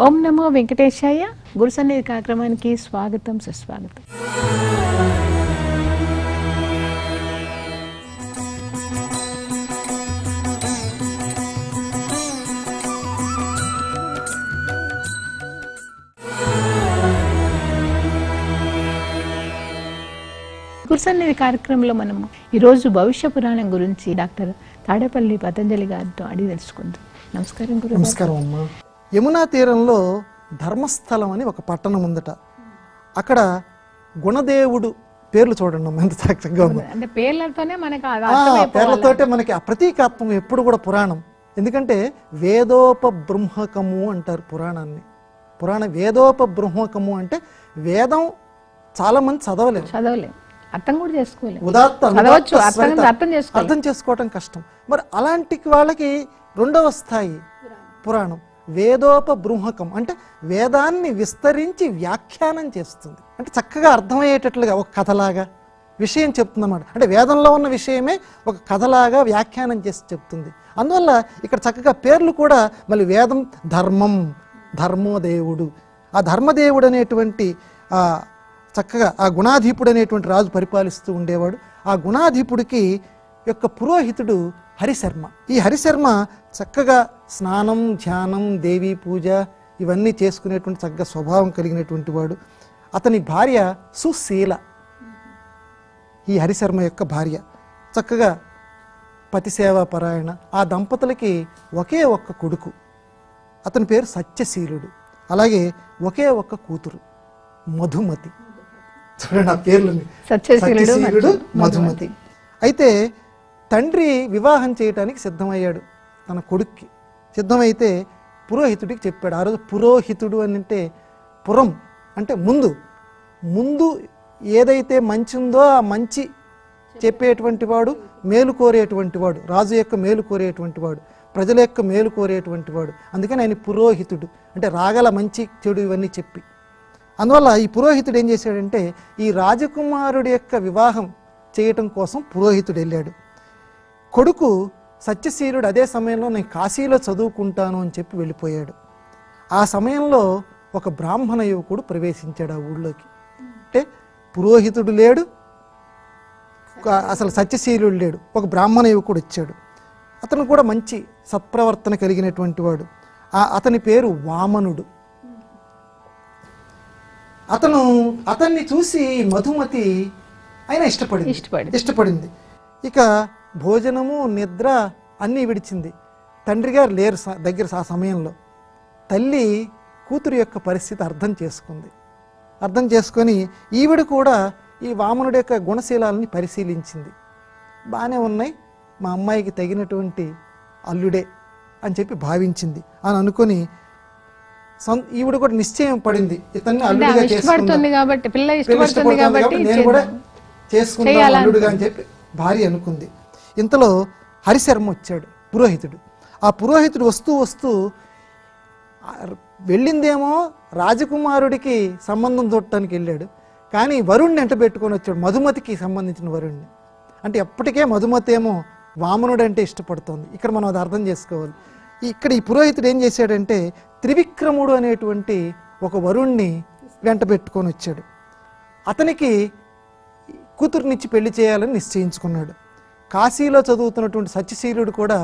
ఓం నమో వెంకటేశాయ. గురు సన్నిధి కార్యక్రమానికి స్వాగతం, సుస్వాగతం. గురు సన్నిధి కార్యక్రమంలో మనము ఈరోజు భవిష్య పురాణం గురించి డాక్టర్ తాడేపల్లి పతంజలి గారితో అడిగి తెలుసుకుందాం. నమస్కారం గురు. నమస్కారం అమ్మా. యమునా తీరంలో ధర్మస్థలం అని ఒక పట్టణం ఉందట. అక్కడ గుణదేవుడు పేర్లు చూడండి ఎంత చక్కగా ఉంది. అంటే పేర్లతోనే పేర్లతోటే మనకి ఆ ప్రతీకాత్మం ఎప్పుడు కూడా పురాణం. ఎందుకంటే వేదోపబృంహకము అంటారు పురాణాన్ని. వేదోపబృంహకము అంటే వేదం చాలా మంది చదవలేరు, అర్థం కూడా చేసుకోలేదు. అర్థం చేసుకోవటం కష్టం. మరి అలాంటి వాళ్ళకి రెండవ స్థాయి పురాణం వేదోపబృంహకం. అంటే వేదాన్ని విస్తరించి వ్యాఖ్యానం చేస్తుంది. అంటే చక్కగా అర్థమయ్యేటట్లుగా ఒక కథలాగా విషయం చెప్తుంది అన్నమాట. అంటే వేదంలో ఉన్న విషయమే ఒక కథలాగా వ్యాఖ్యానం చేసి చెప్తుంది. అందువల్ల ఇక్కడ చక్కగా పేర్లు కూడా మళ్ళీ వేదం ధర్మం, ధర్మోదేవుడు, ఆ ధర్మదేవుడు అనేటువంటి చక్కగా ఆ గుణాధీపుడు అనేటువంటి రాజు పరిపాలిస్తూ ఉండేవాడు. ఆ గుణాధీపుడికి యొక్క పురోహితుడు హరిశర్మ. ఈ హరిశర్మ చక్కగా స్నానం, ధ్యానం, దేవీ పూజ ఇవన్నీ చేసుకునేటువంటి చక్కగా స్వభావం కలిగినటువంటి వాడు. అతని భార్య సుశీల, ఈ హరిశర్మ యొక్క భార్య. చక్కగా పతిసేవా పరాయణ. ఆ దంపతులకి ఒకే ఒక్క కొడుకు, అతని పేరు సత్యశీలుడు. అలాగే ఒకే ఒక్క కూతురు మధుమతి. చూడండి ఆ పేర్లు, సత్యశీలుడు, మధుమతి. అయితే తండ్రి వివాహం చేయడానికి సిద్ధమయ్యాడు తన కొడుక్కి. సిద్ధమైతే పురోహితుడికి చెప్పాడు. ఆ రోజు పురోహితుడు అని అంటే పురం అంటే ముందు ఏదైతే మంచి ఉందో ఆ మంచి చెప్పేటువంటి వాడు, మేలు కోరేటువంటి వాడు, రాజు యొక్క మేలు కోరేటువంటి వాడు, ప్రజల యొక్క మేలు కోరేటువంటి వాడు. అందుకని ఆయన పురోహితుడు అంటే రాగల మంచి చెడు ఇవన్నీ చెప్పి. అందువల్ల ఈ పురోహితుడు ఏం చేశాడంటే ఈ రాజకుమారుడి యొక్క వివాహం చేయటం కోసం పురోహితుడు వెళ్ళాడు. కొడుకు సత్యశీలుడు అదే సమయంలో నేను కాశీలో చదువుకుంటాను అని చెప్పి వెళ్ళిపోయాడు. ఆ సమయంలో ఒక బ్రాహ్మణ యువకుడు ప్రవేశించాడు ఆ ఊళ్ళోకి. అంటే పురోహితుడు లేడు, అసలు సత్యశీలుడు లేడు, ఒక బ్రాహ్మణ యువకుడు వచ్చాడు. అతను కూడా మంచి సత్ప్రవర్తన కలిగినటువంటి వాడు. అతని పేరు వామనుడు. అతన్ని చూసి మధుమతి ఆయన ఇష్టపడింది. ఇక భోజనము, నిద్ర అన్నీ విడిచింది. తండ్రి గారు లేరు దగ్గర. ఆ సమయంలో తల్లి కూతురు యొక్క పరిస్థితి అర్థం చేసుకొని ఈవిడ కూడా ఈ వామనుడి యొక్క గుణశీలాలని పరిశీలించింది. బాగానే ఉన్నాయి, మా అమ్మాయికి తగినటువంటి అల్లుడే అని చెప్పి భావించింది అని అనుకొని ఈవిడ కూడా నిశ్చయం పడింది, ఇతన్ని అల్లుడిగా చేసుకుంటుంది కాబట్టి నేను కూడా చేసుకుంటాను అల్లుడుగా అని చెప్పి భార్య అనుకుంది. ఇంతలో హరిశర్మ వచ్చాడు పురోహితుడు. ఆ పురోహితుడు వస్తూ వెళ్ళిందేమో రాజకుమారుడికి సంబంధం చూడటానికి వెళ్ళాడు, కానీ వరుణ్ణి ఎంట పెట్టుకొని వచ్చాడు, మధుమతికి సంబంధించిన వరుణ్ణి. అంటే ఎప్పటికే మధుమతి ఏమో వామనుడు అంటే ఇష్టపడుతోంది. ఇక్కడ మనం అది అర్థం చేసుకోవాలి. ఇక్కడ ఈ పురోహితుడు ఏం చేశాడంటే త్రివిక్రముడు అనేటువంటి ఒక వరుణ్ణి వెంట పెట్టుకొని వచ్చాడు. అతనికి కూతురునిచ్చి పెళ్లి చేయాలని నిశ్చయించుకున్నాడు. కాశీలో చదువుతున్నటువంటి సత్యశీలుడు కూడా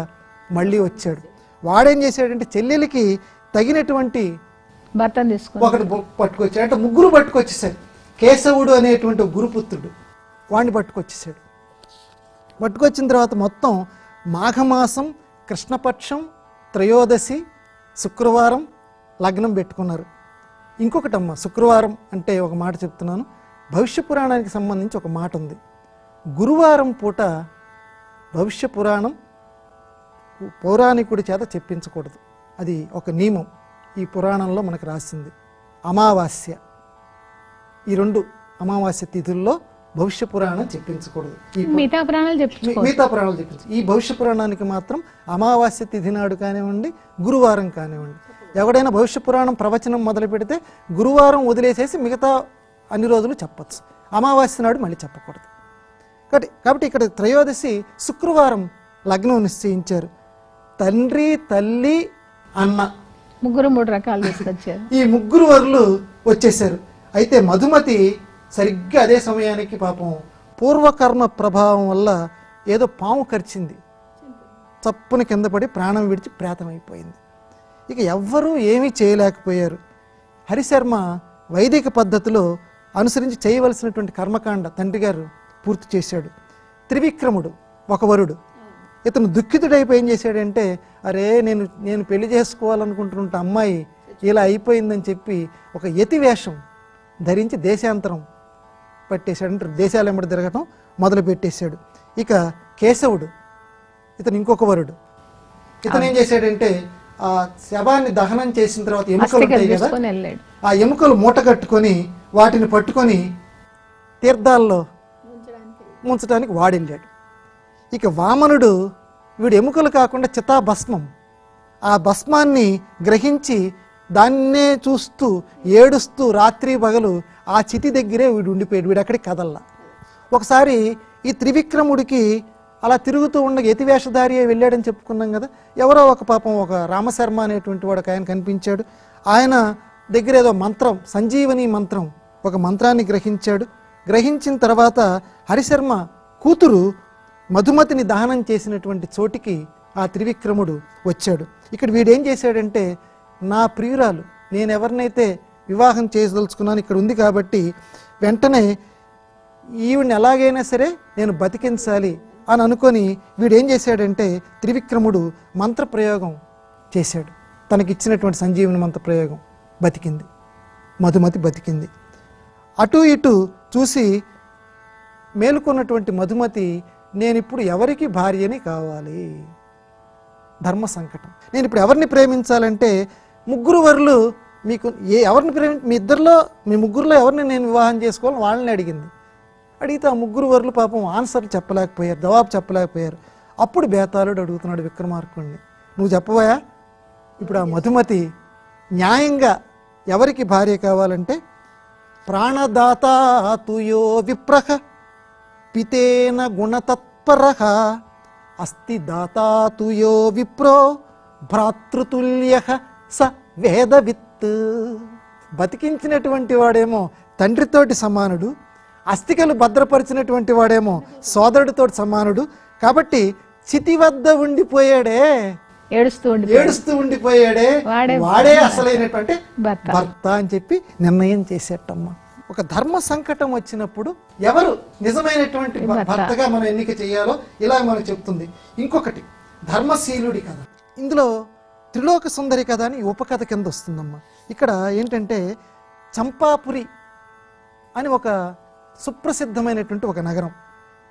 మళ్ళీ వచ్చాడు. వాడేం చేశాడంటే చెల్లెలికి తగినటువంటి ఒకటి పట్టుకొచ్చాడు. అంటే ముగ్గురు పట్టుకొచ్చేసాడు. కేశవుడు అనేటువంటి గురుపుత్రుడు వాడిని పట్టుకొచ్చేసాడు. పట్టుకొచ్చిన తర్వాత మొత్తం మాఘమాసం కృష్ణపక్షం త్రయోదశి శుక్రవారం లగ్నం పెట్టుకున్నారు. ఇంకొకటమ్మ, శుక్రవారం అంటే ఒక మాట చెప్తున్నాను, భవిష్య పురాణానికి సంబంధించి ఒక మాట ఉంది. గురువారం పూట భవిష్య పురాణం పౌరాణికుడి చేత చెప్పించకూడదు. అది ఒక నియమం ఈ పురాణంలో మనకు రాసింది. అమావాస్య, ఈ రెండు అమావాస్య తిథుల్లో భవిష్య పురాణం చెప్పించకూడదు. మిగతా పురాణాలు చెప్పించు. ఈ భవిష్య పురాణానికి మాత్రం అమావాస్య తిథి నాడు కానివ్వండి, గురువారం కానివ్వండి. ఎవడైనా భవిష్య పురాణం ప్రవచనం మొదలు పెడితే గురువారం వదిలేసేసి మిగతా అన్ని రోజులు చెప్పచ్చు, అమావాస్య నాడు మళ్ళీ చెప్పకూడదు. కాబట్టి ఇక్కడ త్రయోదశి శుక్రవారం లగ్నం నిశ్చయించారు. తండ్రి, తల్లి, అన్న ముగ్గురు 3 రకాలు తీసుకొచ్చారు. ఈ ముగ్గురు వరులు వచ్చేసారు. అయితే మధుమతి సరిగ్గా అదే సమయానికి పాపం పూర్వకర్మ ప్రభావం వల్ల ఏదో పాము కరిచింది, చప్పున కింద పడి ప్రాణం విడిచి ప్రేతమైపోయింది. ఇక ఎవ్వరూ ఏమీ చేయలేకపోయారు. హరిశర్మ వైదిక పద్ధతిలో అనుసరించి చేయవలసినటువంటి కర్మకాండ తండ్రి గారు పూర్తి చేశాడు. త్రివిక్రముడు ఒక వరుడు, ఇతను దుఃఖితుడైపోయి ఏం చేశాడంటే, అరే నేను పెళ్లి చేసుకోవాలనుకుంటున్న అమ్మాయి ఇలా అయిపోయిందని చెప్పి ఒక యతి వేషం ధరించి దేశాంతరం పట్టేశాడు, అంటే దేశాలు వెంబడి తిరగటం మొదలు పెట్టేశాడు. ఇక కేశవుడు ఇతను ఇంకొక వరుడు, ఇతను ఏం చేశాడంటే ఆ శవాన్ని దహనం చేసిన తర్వాత ఎముకలు ఉంటాయి కదా, ఆ ఎముకలు మూట కట్టుకొని వాటిని పట్టుకొని తీర్థాల్లో ముంచడానికి వాడెళ్ళాడు. ఇక వామనుడు వీడు ఎముకలు కాకుండా చితాభస్మం, ఆ భస్మాన్ని గ్రహించి దాన్నే చూస్తూ ఏడుస్తూ రాత్రి పగలు ఆ చితి దగ్గరే వీడు ఉండిపోయాడు, వీడు అక్కడికి కదల్లా. ఒకసారి ఈ త్రివిక్రముడికి అలా తిరుగుతూ ఉండగా యతివేషధారి వెళ్ళాడని చెప్పుకున్నాం కదా, ఎవరో ఒక పాపం ఒక రామశర్మ అనేటువంటి వాడు ఆయన కనిపించాడు. ఆయన దగ్గర ఏదో మంత్రం, సంజీవని మంత్రం, ఒక మంత్రాన్ని గ్రహించాడు. గ్రహించిన తర్వాత హరిశర్మ కూతురు మధుమతిని దహనం చేసినటువంటి చోటికి ఆ త్రివిక్రముడు వచ్చాడు. ఇక్కడ వీడేం చేశాడంటే, నా ప్రియురాలు నేను ఎవరినైతే వివాహం చేయదలుచుకున్నాను ఇక్కడ ఉంది కాబట్టి వెంటనే ఈవిడ్ని ఎలాగైనా సరే నేను బతికించాలి అని అనుకొని వీడేం చేశాడంటే త్రివిక్రముడు మంత్రప్రయోగం చేశాడు. తనకిచ్చినటువంటి సంజీవని మంత్రప్రయోగం, బతికింది, మధుమతి బతికింది. అటు ఇటు చూసి మేలుకున్నటువంటి మధుమతి, నేను ఇప్పుడు ఎవరికి భార్యని కావాలి, ధర్మ సంకటం, నేను ఇప్పుడు ఎవరిని ప్రేమించాలంటే ముగ్గురు వరులు మీకు ఎవరిని మీ ముగ్గురులో ఎవరిని నేను వివాహం చేసుకోవాలని వాళ్ళని అడిగింది. అడిగితే ఆ ముగ్గురు వరులు పాపం ఆన్సర్లు చెప్పలేకపోయారు, జవాబు చెప్పలేకపోయారు. అప్పుడు బేతాళుడు అడుగుతున్నాడు విక్రమార్కుడిని, నువ్వు చెప్పబోయా ఇప్పుడు ఆ మధుమతి న్యాయంగా ఎవరికి భార్య కావాలంటే, ప్రాణదాత తుయో విప్రహ పితేన గుణతత్పరః అస్తి దాతా తుయో విప్రో భ్రాతృతుల్యః స వేదవిత్. బతికించినటువంటి వాడేమో తండ్రితోటి సమానుడు, అస్థికలు భద్రపరిచినటువంటి వాడేమో సోదరుడితోటి సమానుడు. కాబట్టి చితి వద్ద ఉండిపోయాడే, ఏడుస్తూ ఉండిపోయాడే, వాడే అసలైనటువంటి భర్త అని చెప్పి నిర్ణయం చేసేటమ్మా. ఒక ధర్మ సంకటం వచ్చినప్పుడు ఎవరు నిజమైనటువంటి భర్తగా మనం ఎన్నిక చేయాలో ఇలా మనకు చెప్తుంది. ఇంకొకటి ధర్మశీలుడి కథ, ఇందులో త్రిలోక సుందరి కథ అని ఉపకథ కింద వస్తుందమ్మా. ఇక్కడ ఏంటంటే చంపాపురి అని ఒక సుప్రసిద్ధమైనటువంటి ఒక నగరం,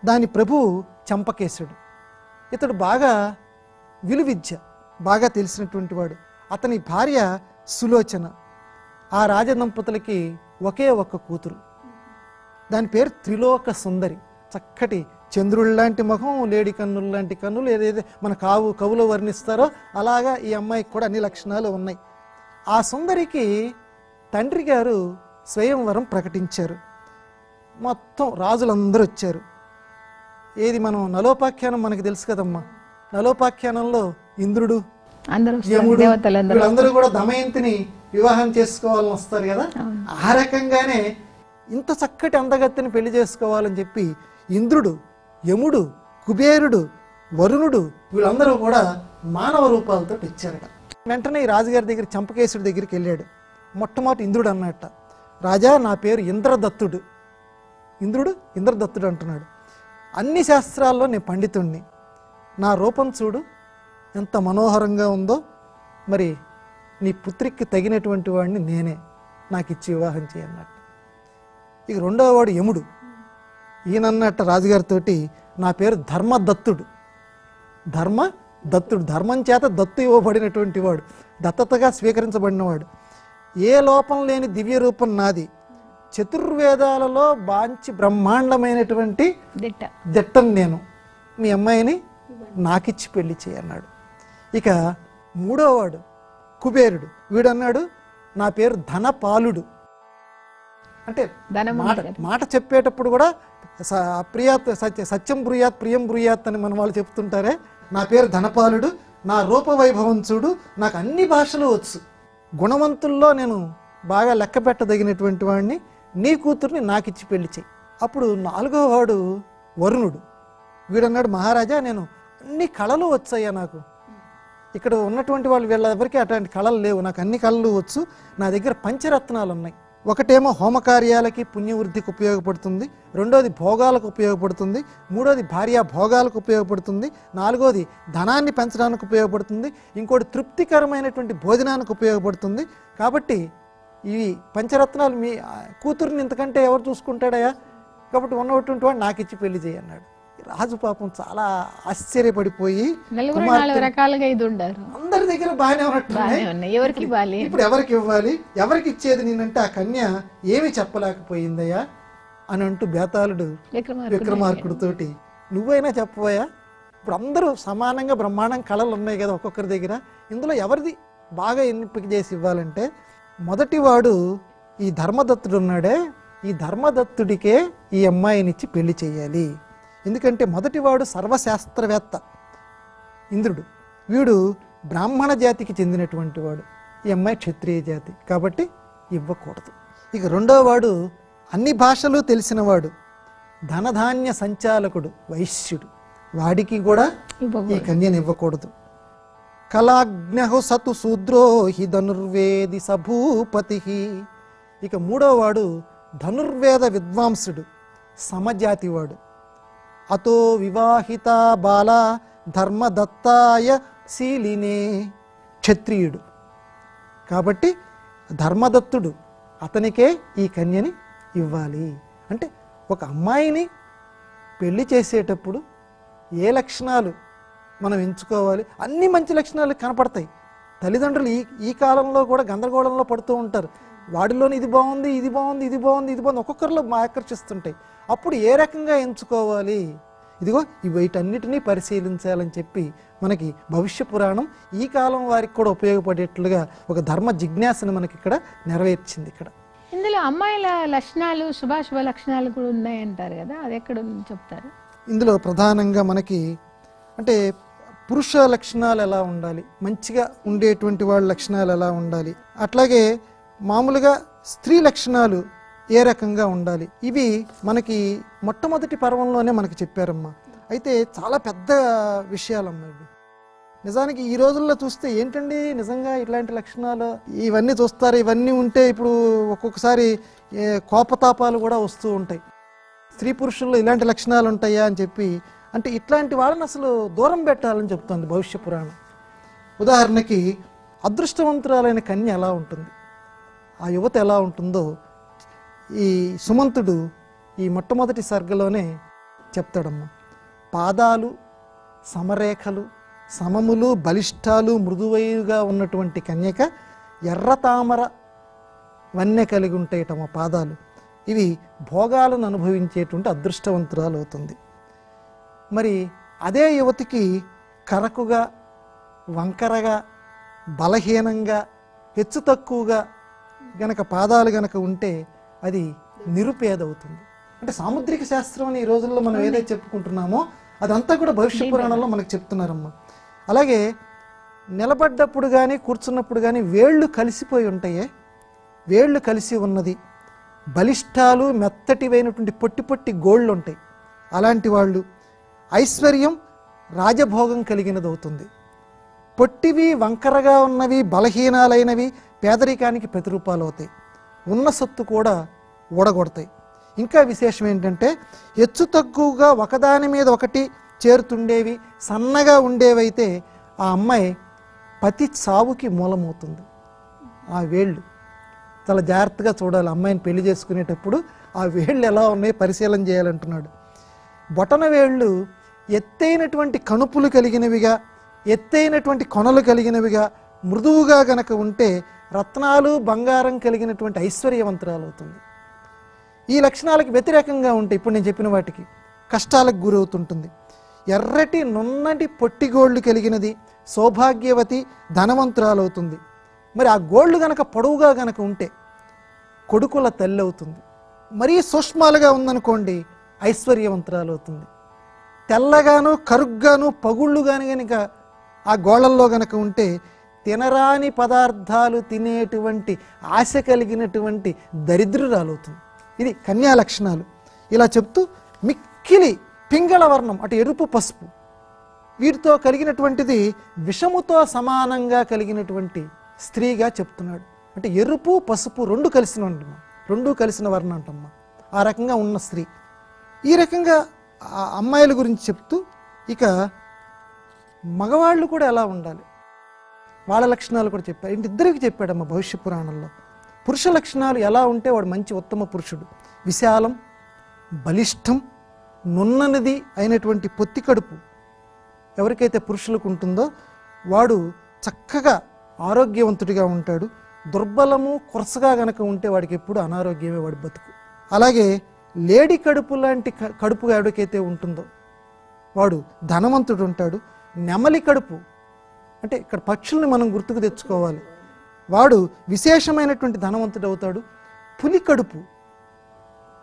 దాని ప్రభువు చంపకేశుడు. ఇతడు బాగా విలువిద్య బాగా తెలిసినటువంటి వాడు. అతని భార్య సులోచన. ఆ రాజదంపతులకి ఒకే ఒక్క కూతురు, దాని పేరు త్రిలోక సుందరి. చక్కటి చంద్రుళ్ళలాంటి ముఖం, లేడి కన్నుల్లాంటి కన్నులు, ఏదైతే మన కవులో వర్ణిస్తారో అలాగా ఈ అమ్మాయికి కూడా అన్ని లక్షణాలు ఉన్నాయి. ఆ సుందరికి తండ్రి గారు స్వయంవరం ప్రకటించారు. మొత్తం రాజులందరూ వచ్చారు. ఏది మనం నలోపాఖ్యానం మనకు తెలుసు కదమ్మా, నలోపాఖ్యానంలో ఇంద్రుడు, యముడు, వీళ్ళందరూ కూడా దమయంతిని వివాహం చేసుకోవాలని వస్తారు కదా. ఆ రకంగానే ఇంత చక్కటి అందగత్తెని పెళ్లి చేసుకోవాలని చెప్పి ఇంద్రుడు, యముడు, కుబేరుడు, వరుణుడు వీళ్ళందరూ కూడా మానవ రూపాలతో ఇచ్చారట. వెంటనే ఈ రాజుగారి దగ్గర చంపకేశుడి దగ్గరికి వెళ్ళాడు. మొట్టమొదటి ఇంద్రుడు అన్నట్ట, రాజా నా పేరు ఇంద్రదత్తుడు. ఇంద్రుడు ఇంద్రదత్తుడు అంటున్నాడు, అన్ని శాస్త్రాల్లో నేను పండితుణ్ణి, నా రూపం చూడు ఎంత మనోహరంగా ఉందో, మరి నీ పుత్రికి తగినటువంటి వాడిని నేనే, నాకు ఇచ్చి వివాహం చేయన్నట్టు. ఇక రెండవ వాడు యముడు. ఈయనన్నట్ట రాజుగారితో, నా పేరు ధర్మదత్తుడు. ధర్మదత్తుడు, ధర్మం చేత దత్తు ఇవ్వబడినటువంటి వాడు, దత్తతగా స్వీకరించబడినవాడు. ఏ లోపం లేని దివ్య రూపం నాది, చతుర్వేదాలలో బాంచి బ్రహ్మాండమైనటువంటి దిట్టం నేను, మీ అమ్మాయిని నాకిచ్చి పెళ్లి చేయన్నాడు. ఇక మూడోవాడు కుబేరుడు. వీడన్నాడు, నా పేరు ధనపాలుడు. అంటే మాట చెప్పేటప్పుడు కూడా ప్రియాత్ సత్యం బ్రూయాత్ ప్రియం బ్రూయాత్ అని మన వాళ్ళు చెప్తుంటారే. నా పేరు ధనపాలుడు, నా రూప వైభవం చూడు, నాకు అన్ని భాషలు వచ్చు, గుణవంతుల్లో నేను బాగా లెక్క పెట్టదగినటువంటి వాడిని, నీ కూతుర్ని నాకిచ్చి పెళ్లి చేయి. అప్పుడు 4వ వాడు వరుణుడు. వీడన్నాడు, మహారాజా నేను అన్ని కళలు వచ్చాయా నాకు. ఇక్కడ ఉన్నటువంటి వాళ్ళు వీళ్ళెవరికి అటువంటి కళలు లేవు, నాకు అన్ని కళలు వచ్చు. నా దగ్గర పంచరత్నాలు ఉన్నాయి. ఒకటేమో హోమకార్యాలకి పుణ్యవృద్ధికి ఉపయోగపడుతుంది, రెండోది భోగాలకు ఉపయోగపడుతుంది, మూడోది భార్యా భోగాలకు ఉపయోగపడుతుంది, నాలుగోది ధనాన్ని పెంచడానికి ఉపయోగపడుతుంది, ఇంకోటి తృప్తికరమైనటువంటి భోజనానికి ఉపయోగపడుతుంది. కాబట్టి ఈ పంచరత్నాలు మీ కూతుర్ని ఇంతకంటే ఎవరు చూసుకుంటాడయా, కాబట్టి ఉన్నటువంటి వాడు నాకు ఇచ్చి పెళ్లి చేయి అన్నాడు. రాజు పాపం చాలా ఆశ్చర్యపడిపోయి, రకాలుగా ఇది ఉండారు, అందరి దగ్గర బాగానే ఉన్నట్టు ఎవరికి ఇవ్వాలి, ఇప్పుడు ఎవరికి ఇవ్వాలి, ఎవరికి ఇచ్చేది నేనంటే ఆ కన్య ఏమి చెప్పలేకపోయిందయ్యా అని అంటూ బేతాళుడు విక్రమార్కుడితోటి, నువ్వైనా చెప్పబోయా, ఇప్పుడు అందరూ సమానంగా బ్రహ్మాండం కళలు ఉన్నాయి కదా ఒక్కొక్కరి దగ్గర, ఇందులో ఎవరిది బాగా ఎంపిక చేసి ఇవ్వాలంటే మొదటివాడు ఈ ధర్మదత్తుడు ఉన్నాడే, ఈ ధర్మదత్తుడికే ఈ అమ్మాయినిచ్చి పెళ్లి చేయాలి. ఎందుకంటే మొదటివాడు సర్వశాస్త్రవేత్త ఇంద్రుడు, వీడు బ్రాహ్మణ జాతికి చెందినటువంటి వాడు, ఈ అమ్మాయి క్షత్రియ జాతి, కాబట్టి ఇవ్వకూడదు. ఇక రెండవ వాడు అన్ని భాషలు తెలిసినవాడు, ధనధాన్య సంచాలకుడు, వైశ్యుడు, వాడికి కూడా ఈ కన్యను ఇవ్వకూడదు. కళాజ్ఞహు సతు శూద్రో హి ధనుర్వేది సభూపతి. ఇక మూడవ వాడు ధనుర్వేద విద్వాంసుడు, సమజాతివాడు, అతో వివాహిత బాల ధర్మదత్తాయ శీలినే, క్షత్రియుడు. కాబట్టి ధర్మదత్తుడు అతనికే ఈ కన్యని ఇవ్వాలి. అంటే ఒక అమ్మాయిని పెళ్లి చేసేటప్పుడు ఏ లక్షణాలు మనం ఎంచుకోవాలి, అన్ని మంచి లక్షణాలు కనపడతాయి. తల్లిదండ్రులు ఈ కాలంలో కూడా గందరగోళంలో పడుతూ ఉంటారు, వాడిలోని ఇది బాగుంది, ఇది బాగుంది, ఇది బాగుంది, ఇది బాగుంది, ఒక్కొక్కరిలో ఆకర్షిస్తుంటాయి. అప్పుడు ఏ రకంగా ఎంచుకోవాలి, ఇదిగో వీటన్నిటినీ పరిశీలించాలని చెప్పి మనకి భవిష్య పురాణం ఈ కాలం వారికి కూడా ఉపయోగపడేట్లుగా ఒక ధర్మ జిజ్ఞాసను మనకి ఇక్కడ నెరవేర్చింది. ఇక్కడ ఇందులో అమ్మాయిల లక్షణాలు శుభాశుభ లక్షణాలు కూడా ఉన్నాయంటారు కదా, అది ఎక్కడ చెప్తారు? ఇందులో ప్రధానంగా మనకి అంటే పురుష లక్షణాలు ఎలా ఉండాలి, మంచిగా ఉండేటువంటి వాళ్ళ లక్షణాలు ఎలా ఉండాలి, అట్లాగే మామూలుగా స్త్రీ లక్షణాలు ఏ రకంగా ఉండాలి, ఇవి మనకి మొట్టమొదటి పర్వంలోనే మనకి చెప్పారమ్మా. అయితే చాలా పెద్ద విషయాలమ్మా ఇవి. నిజానికి ఈ రోజుల్లో చూస్తే ఏంటండి నిజంగా ఇట్లాంటి లక్షణాలు ఇవన్నీ చూస్తారు, ఇవన్నీ ఉంటే ఇప్పుడు ఒక్కొక్కసారి కోపతాపాలు కూడా వస్తూ ఉంటాయి. స్త్రీ పురుషుల్లో ఇలాంటి లక్షణాలు ఉంటాయా అని చెప్పి, అంటే ఇట్లాంటి వాళ్ళని అసలు దూరం పెట్టాలని చెప్తుంది భవిష్య పురాణం. ఉదాహరణకి అదృష్టవంతురాలైన కన్య ఎలా ఉంటుంది, ఆ యువత ఎలా ఉంటుందో ఈ సుమంతుడు ఈ మొట్టమొదటి సర్గలోనే చెప్తాడమ్మా. పాదాలు సమరేఖలు సమములు బలిష్టాలు మృదువైగా ఉన్నటువంటి కన్యక ఎర్రతామర వన్నె కలిగి ఉంటాయటమ్మా పాదాలు. ఇవి భోగాలను అనుభవించేటువంటి అదృష్టవంతురాలు అవుతుంది. మరి అదే యువతికి కరకుగా వంకరగా బలహీనంగా హెచ్చు తక్కువగా గనక పాదాలు గనక ఉంటే అది నిరుపేద అవుతుంది. అంటే సాముద్రిక శాస్త్రం అని ఈ రోజుల్లో మనం ఏదైతే చెప్పుకుంటున్నామో అదంతా కూడా భవిష్య పురాణంలో మనకు చెప్తున్నారమ్మా. అలాగే నిలబడ్డప్పుడు కానీ కూర్చున్నప్పుడు కానీ వేళ్ళు కలిసిపోయి ఉంటాయే, వేళ్ళు కలిసి ఉన్నది, బలిష్టాలు మెత్తటివైనటువంటి పొట్టి పొట్టి గోళ్ళు ఉంటాయి, అలాంటి వాళ్ళు ఐశ్వర్యం రాజభోగం కలిగినది అవుతుంది. పొట్టివి వంకరగా ఉన్నవి బలహీనాలైనవి పేదరికానికి ప్రతిరూపాలు అవుతాయి, ఉన్న సొత్తు కూడా ఊడగొడతాయి. ఇంకా విశేషం ఏంటంటే హెచ్చు తక్కువగా ఒకదాని మీద ఒకటి చేరుతుండేవి సన్నగా ఉండేవైతే ఆ అమ్మాయి పతి చావుకి మూలమవుతుంది. ఆ వేళ్ళు చాలా జాగ్రత్తగా చూడాలి, అమ్మాయిని పెళ్లి చేసుకునేటప్పుడు ఆ వేళ్ళు ఎలా ఉన్నాయో పరిశీలన చేయాలంటున్నాడు. బొటన వేళ్ళు ఎత్తైనటువంటి కణుపులు కలిగినవిగా ఎత్తైనటువంటి కొనలు కలిగినవిగా మృదువుగా గనక ఉంటే రత్నాలు బంగారం కలిగినటువంటి ఐశ్వర్యవంతురాలు అవుతుంది. ఈ లక్షణాలకు వ్యతిరేకంగా ఉంటే ఇప్పుడు నేను చెప్పిన వాటికి కష్టాలకు గురవుతుంటుంది. ఎర్రటి నున్నటి పొట్టిగోళ్ళు కలిగినది సౌభాగ్యవతి ధనవంతురాలు అవుతుంది. మరి ఆ గోళ్ళు గనక పొడవుగా గనక ఉంటే కొడుకుల తల్లి అవుతుంది. మరీ సూక్ష్మాలుగా ఉందనుకోండి ఐశ్వర్యవంతురాలు అవుతుంది. తెల్లగాను కరుగ్గాను పగుళ్ళు కానీ కనుక ఆ గోళ్ళల్లో గనక ఉంటే తినరాని పదార్థాలు తినేటువంటి ఆశ కలిగినటువంటి దరిద్రురాలవుతుంది. ఇది కన్యా లక్షణాలు. ఇలా చెప్తూ మిక్కిలి పింగళ వర్ణం, అటు ఎరుపు పసుపు, వీటితో కలిగినటువంటిది విషముతో సమానంగా కలిగినటువంటి స్త్రీగా చెప్తున్నాడు. అంటే ఎరుపు పసుపు రెండు కలిసిన వర్ణం అంటమ్మా. ఆ రకంగా ఉన్న స్త్రీ. ఈ రకంగా ఆ అమ్మాయిల గురించి చెప్తూ ఇక మగవాళ్ళు కూడా ఎలా ఉండాలి, వాళ్ళ లక్షణాలు కూడా చెప్పారు. ఇద్దరికి చెప్పాడమ్మా భవిష్య పురాణంలో. పురుష లక్షణాలు ఎలా ఉంటే వాడు మంచి ఉత్తమ పురుషుడు. విశాలం, బలిష్టం, నున్ననిది అయినటువంటి పొత్తి కడుపు ఎవరికైతే పురుషులకు ఉంటుందో వాడు చక్కగా ఆరోగ్యవంతుడిగా ఉంటాడు. దుర్బలము కొరసగా గనక ఉంటే వాడికి ఎప్పుడు అనారోగ్యమే వాడి బతుకు. అలాగే లేడి కడుపు లాంటి కడుపు ఎవరికైతే ఉంటుందో వాడు ధనవంతుడు ఉంటాడు. నెమలి కడుపు అంటే ఇక్కడ పక్షుల్ని మనం గుర్తుకు తెచ్చుకోవాలి, వాడు విశేషమైనటువంటి ధనవంతుడు అవుతాడు. పులి కడుపు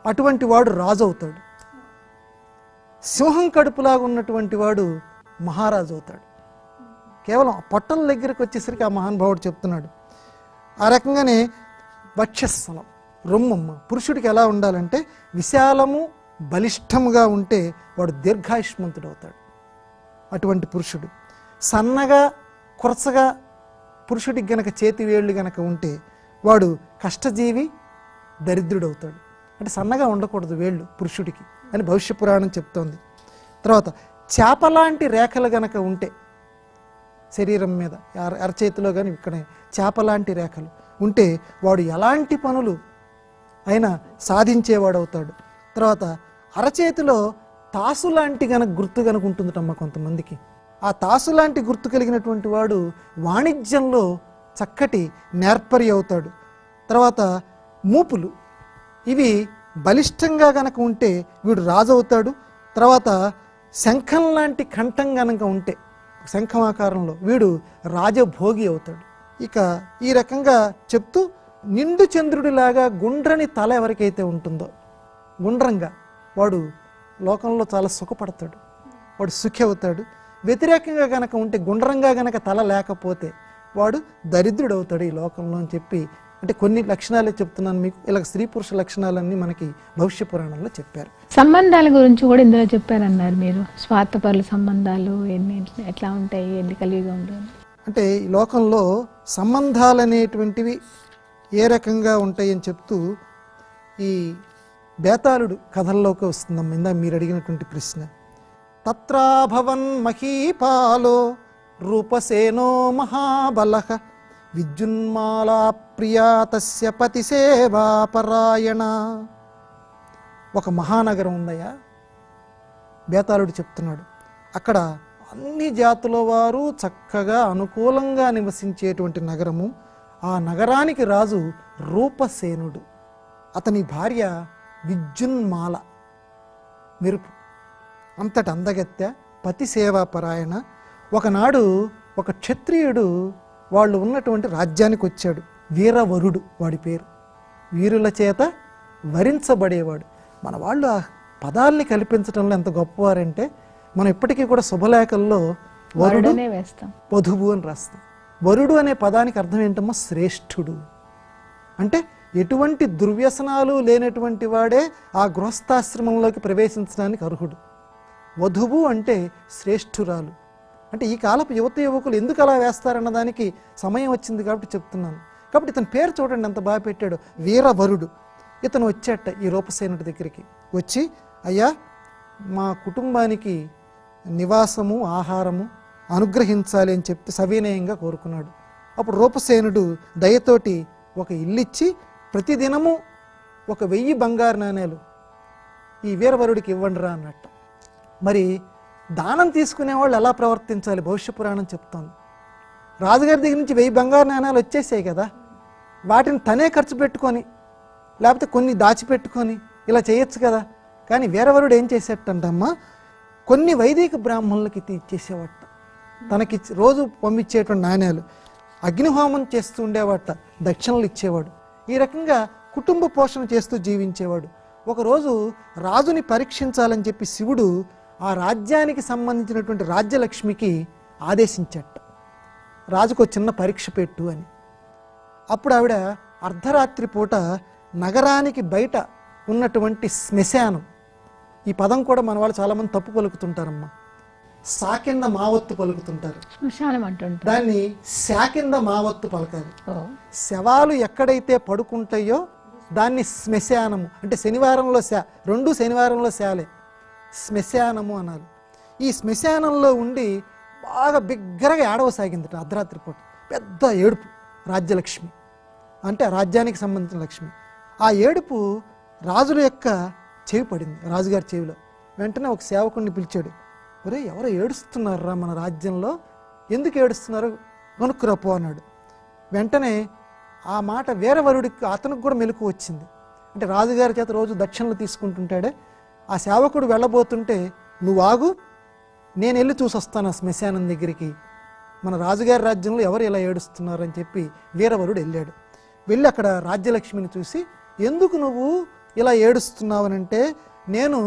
అటువంటి వాడు రాజు అవుతాడు. సింహం కడుపులాగా ఉన్నటువంటి వాడు మహారాజు అవుతాడు. కేవలం పొట్టల దగ్గరికి వచ్చేసరికి ఆ మహానుభావుడు చెప్తున్నాడు. ఆ రకంగానే వక్షస్థలం, రొమ్మమ్మ పురుషుడికి ఎలా ఉండాలంటే విశాలము బలిష్టముగా ఉంటే వాడు దీర్ఘాయుష్మంతుడు అవుతాడు. అటువంటి పురుషుడు. సన్నగా కొరసగా పురుషుడికి గనక చేతి వేళ్ళు గనక ఉంటే వాడు కష్టజీవి, దరిద్రుడు అవుతాడు. అంటే సన్నగా ఉండకూడదు వేళ్ళు పురుషుడికి అని భవిష్య పురాణం చెప్తోంది. తర్వాత చేపలాంటి రేఖలు గనక ఉంటే శరీరం మీద అరచేతిలో కానీ ఇక్కడ చేపలాంటి రేఖలు ఉంటే వాడు ఎలాంటి పనులు అయినా సాధించేవాడు అవుతాడు. తర్వాత అరచేతిలో తాసు లాంటి గుర్తు గనక ఉంటుందటమ్మ కొంతమందికి. ఆ తాసు లాంటి గుర్తు కలిగినటువంటి వాడు వాణిజ్యంలో చక్కటి నేర్పరి అవుతాడు. తర్వాత మూపులు ఇవి బలిష్టంగా గనక ఉంటే వీడు రాజు అవుతాడు. తర్వాత శంఖం లాంటి కంఠం గనక ఉంటే శంఖం ఆకారంలో వీడు రాజభోగి అవుతాడు. ఇక ఈ రకంగా చెప్తూ నిండు చంద్రుడిలాగా గుండ్రని తల ఎవరికైతే ఉంటుందో గుండ్రంగా వాడు లోకంలో చాలా సుఖపడతాడు, వాడు సుఖి అవుతాడు. వ్యతిరేకంగా గనక ఉంటే గుండ్రంగా గనక తల లేకపోతే వాడు దరిద్రుడు అవుతాడు ఈ లోకంలో అని చెప్పి, అంటే కొన్ని లక్షణాలే చెప్తున్నాను మీకు. ఇలా స్త్రీ పురుష లక్షణాలన్నీ మనకి భవిష్య పురాణంలో చెప్పారు. సంబంధాల గురించి కూడా ఇందులో చెప్పారన్నారు మీరు. స్వార్థపరుల సంబంధాలు ఎన్ని ఎట్లా ఉంటాయి, ఎన్ని కలిగిగా ఉంటాయి అంటే ఈ లోకంలో సంబంధాలు అనేటువంటివి ఏ రకంగా ఉంటాయి అని చెప్తూ ఈ బేతాళుడు కథల్లోకి వస్తుందమ్మ. ఇందా మీరు అడిగినటువంటి ప్రశ్న. తత్రాభవన్ మహీపాలో రూపసేనో మహాబలః విద్యున్మాలా ప్రియా తస్య పతి సేవాపరాయణ. ఒక మహానగరం ఉందయ్యా, బేతాళుడు చెప్తున్నాడు. అక్కడ అన్ని జాతుల వారు చక్కగా అనుకూలంగా నివసించేటువంటి నగరము. ఆ నగరానికి రాజు రూపసేనుడు. అతని భార్య విద్యున్మాల, మెరుపు, అంతటి అందగత్తె, పతి సేవాపరాయణ. ఒకనాడు ఒక క్షత్రియుడు వాళ్ళు ఉన్నటువంటి రాజ్యానికి వచ్చాడు. వీరవరుడు వాడి పేరు. వీరుల చేత వరించబడేవాడు. మన వాళ్ళు ఆ పదాల్ని కల్పించడంలో ఎంత గొప్పవారంటే మనం ఇప్పటికీ కూడా శుభలేఖల్లో వరుడు వేస్తాం, వధువు అని రాస్తాం. వరుడు అనే పదానికి అర్థం ఏంటమ్మా? శ్రేష్ఠుడు. అంటే ఎటువంటి దుర్వ్యసనాలు లేనటువంటి వాడే ఆ గృహస్థాశ్రమంలోకి ప్రవేశించడానికి అర్హుడు. వధువు అంటే శ్రేష్ఠురాలు. అంటే ఈ కాలపు యువత యువకులు ఎందుకు అలా వేస్తారన్న దానికి సమయం వచ్చింది కాబట్టి చెప్తున్నాను. కాబట్టి ఇతని పేరు చూడండి ఎంత బాగా పెట్టాడు, వీరవరుడు. ఇతను వచ్చేట ఈ రూపసేనుడి దగ్గరికి వచ్చి, అయ్యా మా కుటుంబానికి నివాసము ఆహారము అనుగ్రహించాలి అని చెప్పి సవినయంగా కోరుకున్నాడు. అప్పుడు రూపసేనుడు దయతోటి ఒక ఇల్లిచ్చి ప్రతిదినము 1000 బంగారు నాణేలు ఈ వీరవరుడికి ఇవ్వండిరా అన్నట్టు. మరి దానం తీసుకునే వాళ్ళు ఎలా ప్రవర్తించాలి భవిష్య పురాణం చెప్తోంది. రాజుగారి దగ్గర నుంచి 1000 బంగారు నాణాలు వచ్చేసాయి కదా, వాటిని తనే ఖర్చు పెట్టుకొని లేకపోతే కొన్ని దాచిపెట్టుకొని ఇలా చేయొచ్చు కదా. కానీ వీరవరుడు ఏం చేసేటంటమ్మా, కొన్ని వైదిక బ్రాహ్మణులకి ఇచ్చేసేవాట. తనకి రోజు పంపించేటువంటి నాణ్యాలు అగ్నిహోమం చేస్తూ ఉండేవాట, దక్షిణలు ఇచ్చేవాడు. ఈ రకంగా కుటుంబ పోషణ చేస్తూ జీవించేవాడు. ఒకరోజు రాజుని పరీక్షించాలని చెప్పి శివుడు ఆ రాజ్యానికి సంబంధించినటువంటి రాజ్యలక్ష్మికి ఆదేశించట. రాజుకు చిన్న పరీక్ష పెట్టు అని. అప్పుడు ఆవిడ అర్ధరాత్రి పూట నగరానికి బయట ఉన్నటువంటి శ్మశానం, ఈ పదం కూడా మన వాళ్ళు చాలామంది తప్పు పలుకుతుంటారమ్మా, సా కింద మావత్తు పలుకుతుంటారు, శ్మశానం అంటుంటారు, దాన్ని శా కింద మావత్తు పలకాలి. శవాలు ఎక్కడైతే పడుకుంటాయో దాన్ని శ్మశానము అంటే శనివారంలో రెండు శనివారంలో శాలే శ్మశానము అన్నారు. ఈ శ్మశానంలో ఉండి బాగా బిగ్గరగా ఏడవసాగిందట అర్ధరాత్రి పూట. పెద్ద ఏడుపు, రాజ్యలక్ష్మి అంటే రాజ్యానికి సంబంధించిన లక్ష్మి. ఆ ఏడుపు రాజుల యొక్క చెవి పడింది, రాజుగారి చెవిలో. వెంటనే ఒక సేవకుడిని పిలిచాడు. ఒరే, ఎవరో ఏడుస్తున్నారా మన రాజ్యంలో, ఎందుకు ఏడుస్తున్నారు కొనుక్కురాపో అన్నాడు. వెంటనే ఆ మాట వీరవరుడికి అతనికి కూడా మెలకు వచ్చింది. అంటే రాజుగారి చేత రోజు దక్షిణలు తీసుకుంటుంటాడే, ఆ సేవకుడు వెళ్ళబోతుంటే నువ్వు ఆగు, నేను వెళ్ళి చూసొస్తాను ఆ శ్మశానం దగ్గరికి, మన రాజుగారి రాజ్యంలో ఎవరు ఇలా ఏడుస్తున్నారు అని చెప్పి వీరవరుడు వెళ్ళాడు. వెళ్ళి అక్కడ రాజ్యలక్ష్మిని చూసి, ఎందుకు నువ్వు ఇలా ఏడుస్తున్నావనంటే, నేను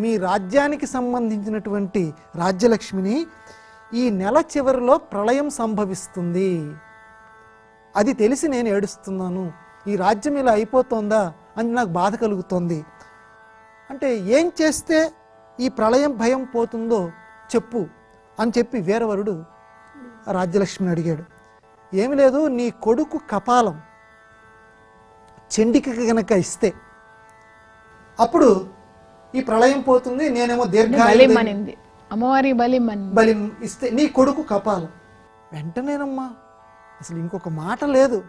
మీ రాజ్యానికి సంబంధించినటువంటి రాజ్యలక్ష్మిని, ఈ నెల చివరిలో ప్రళయం సంభవిస్తుంది, అది తెలిసి నేను ఏడుస్తున్నాను, ఈ రాజ్యం ఇలా అయిపోతుందా అని నాకు బాధ కలుగుతోంది. అంటే ఏం చేస్తే ఈ ప్రళయం భయం పోతుందో చెప్పు అని చెప్పి వీరవరుడు రాజ్యలక్ష్మిని అడిగాడు. ఏమి లేదు, నీ కొడుకు కపాలం చెండికి గనక ఇస్తే అప్పుడు ఈ ప్రళయం పోతుంది, నేనేమో దీర్ఘాయువు అమ్మవారి బలి ఇస్తే నీ కొడుకు కపాలం. వెంటనేనమ్మా, అసలు ఇంకొక మాట లేదు,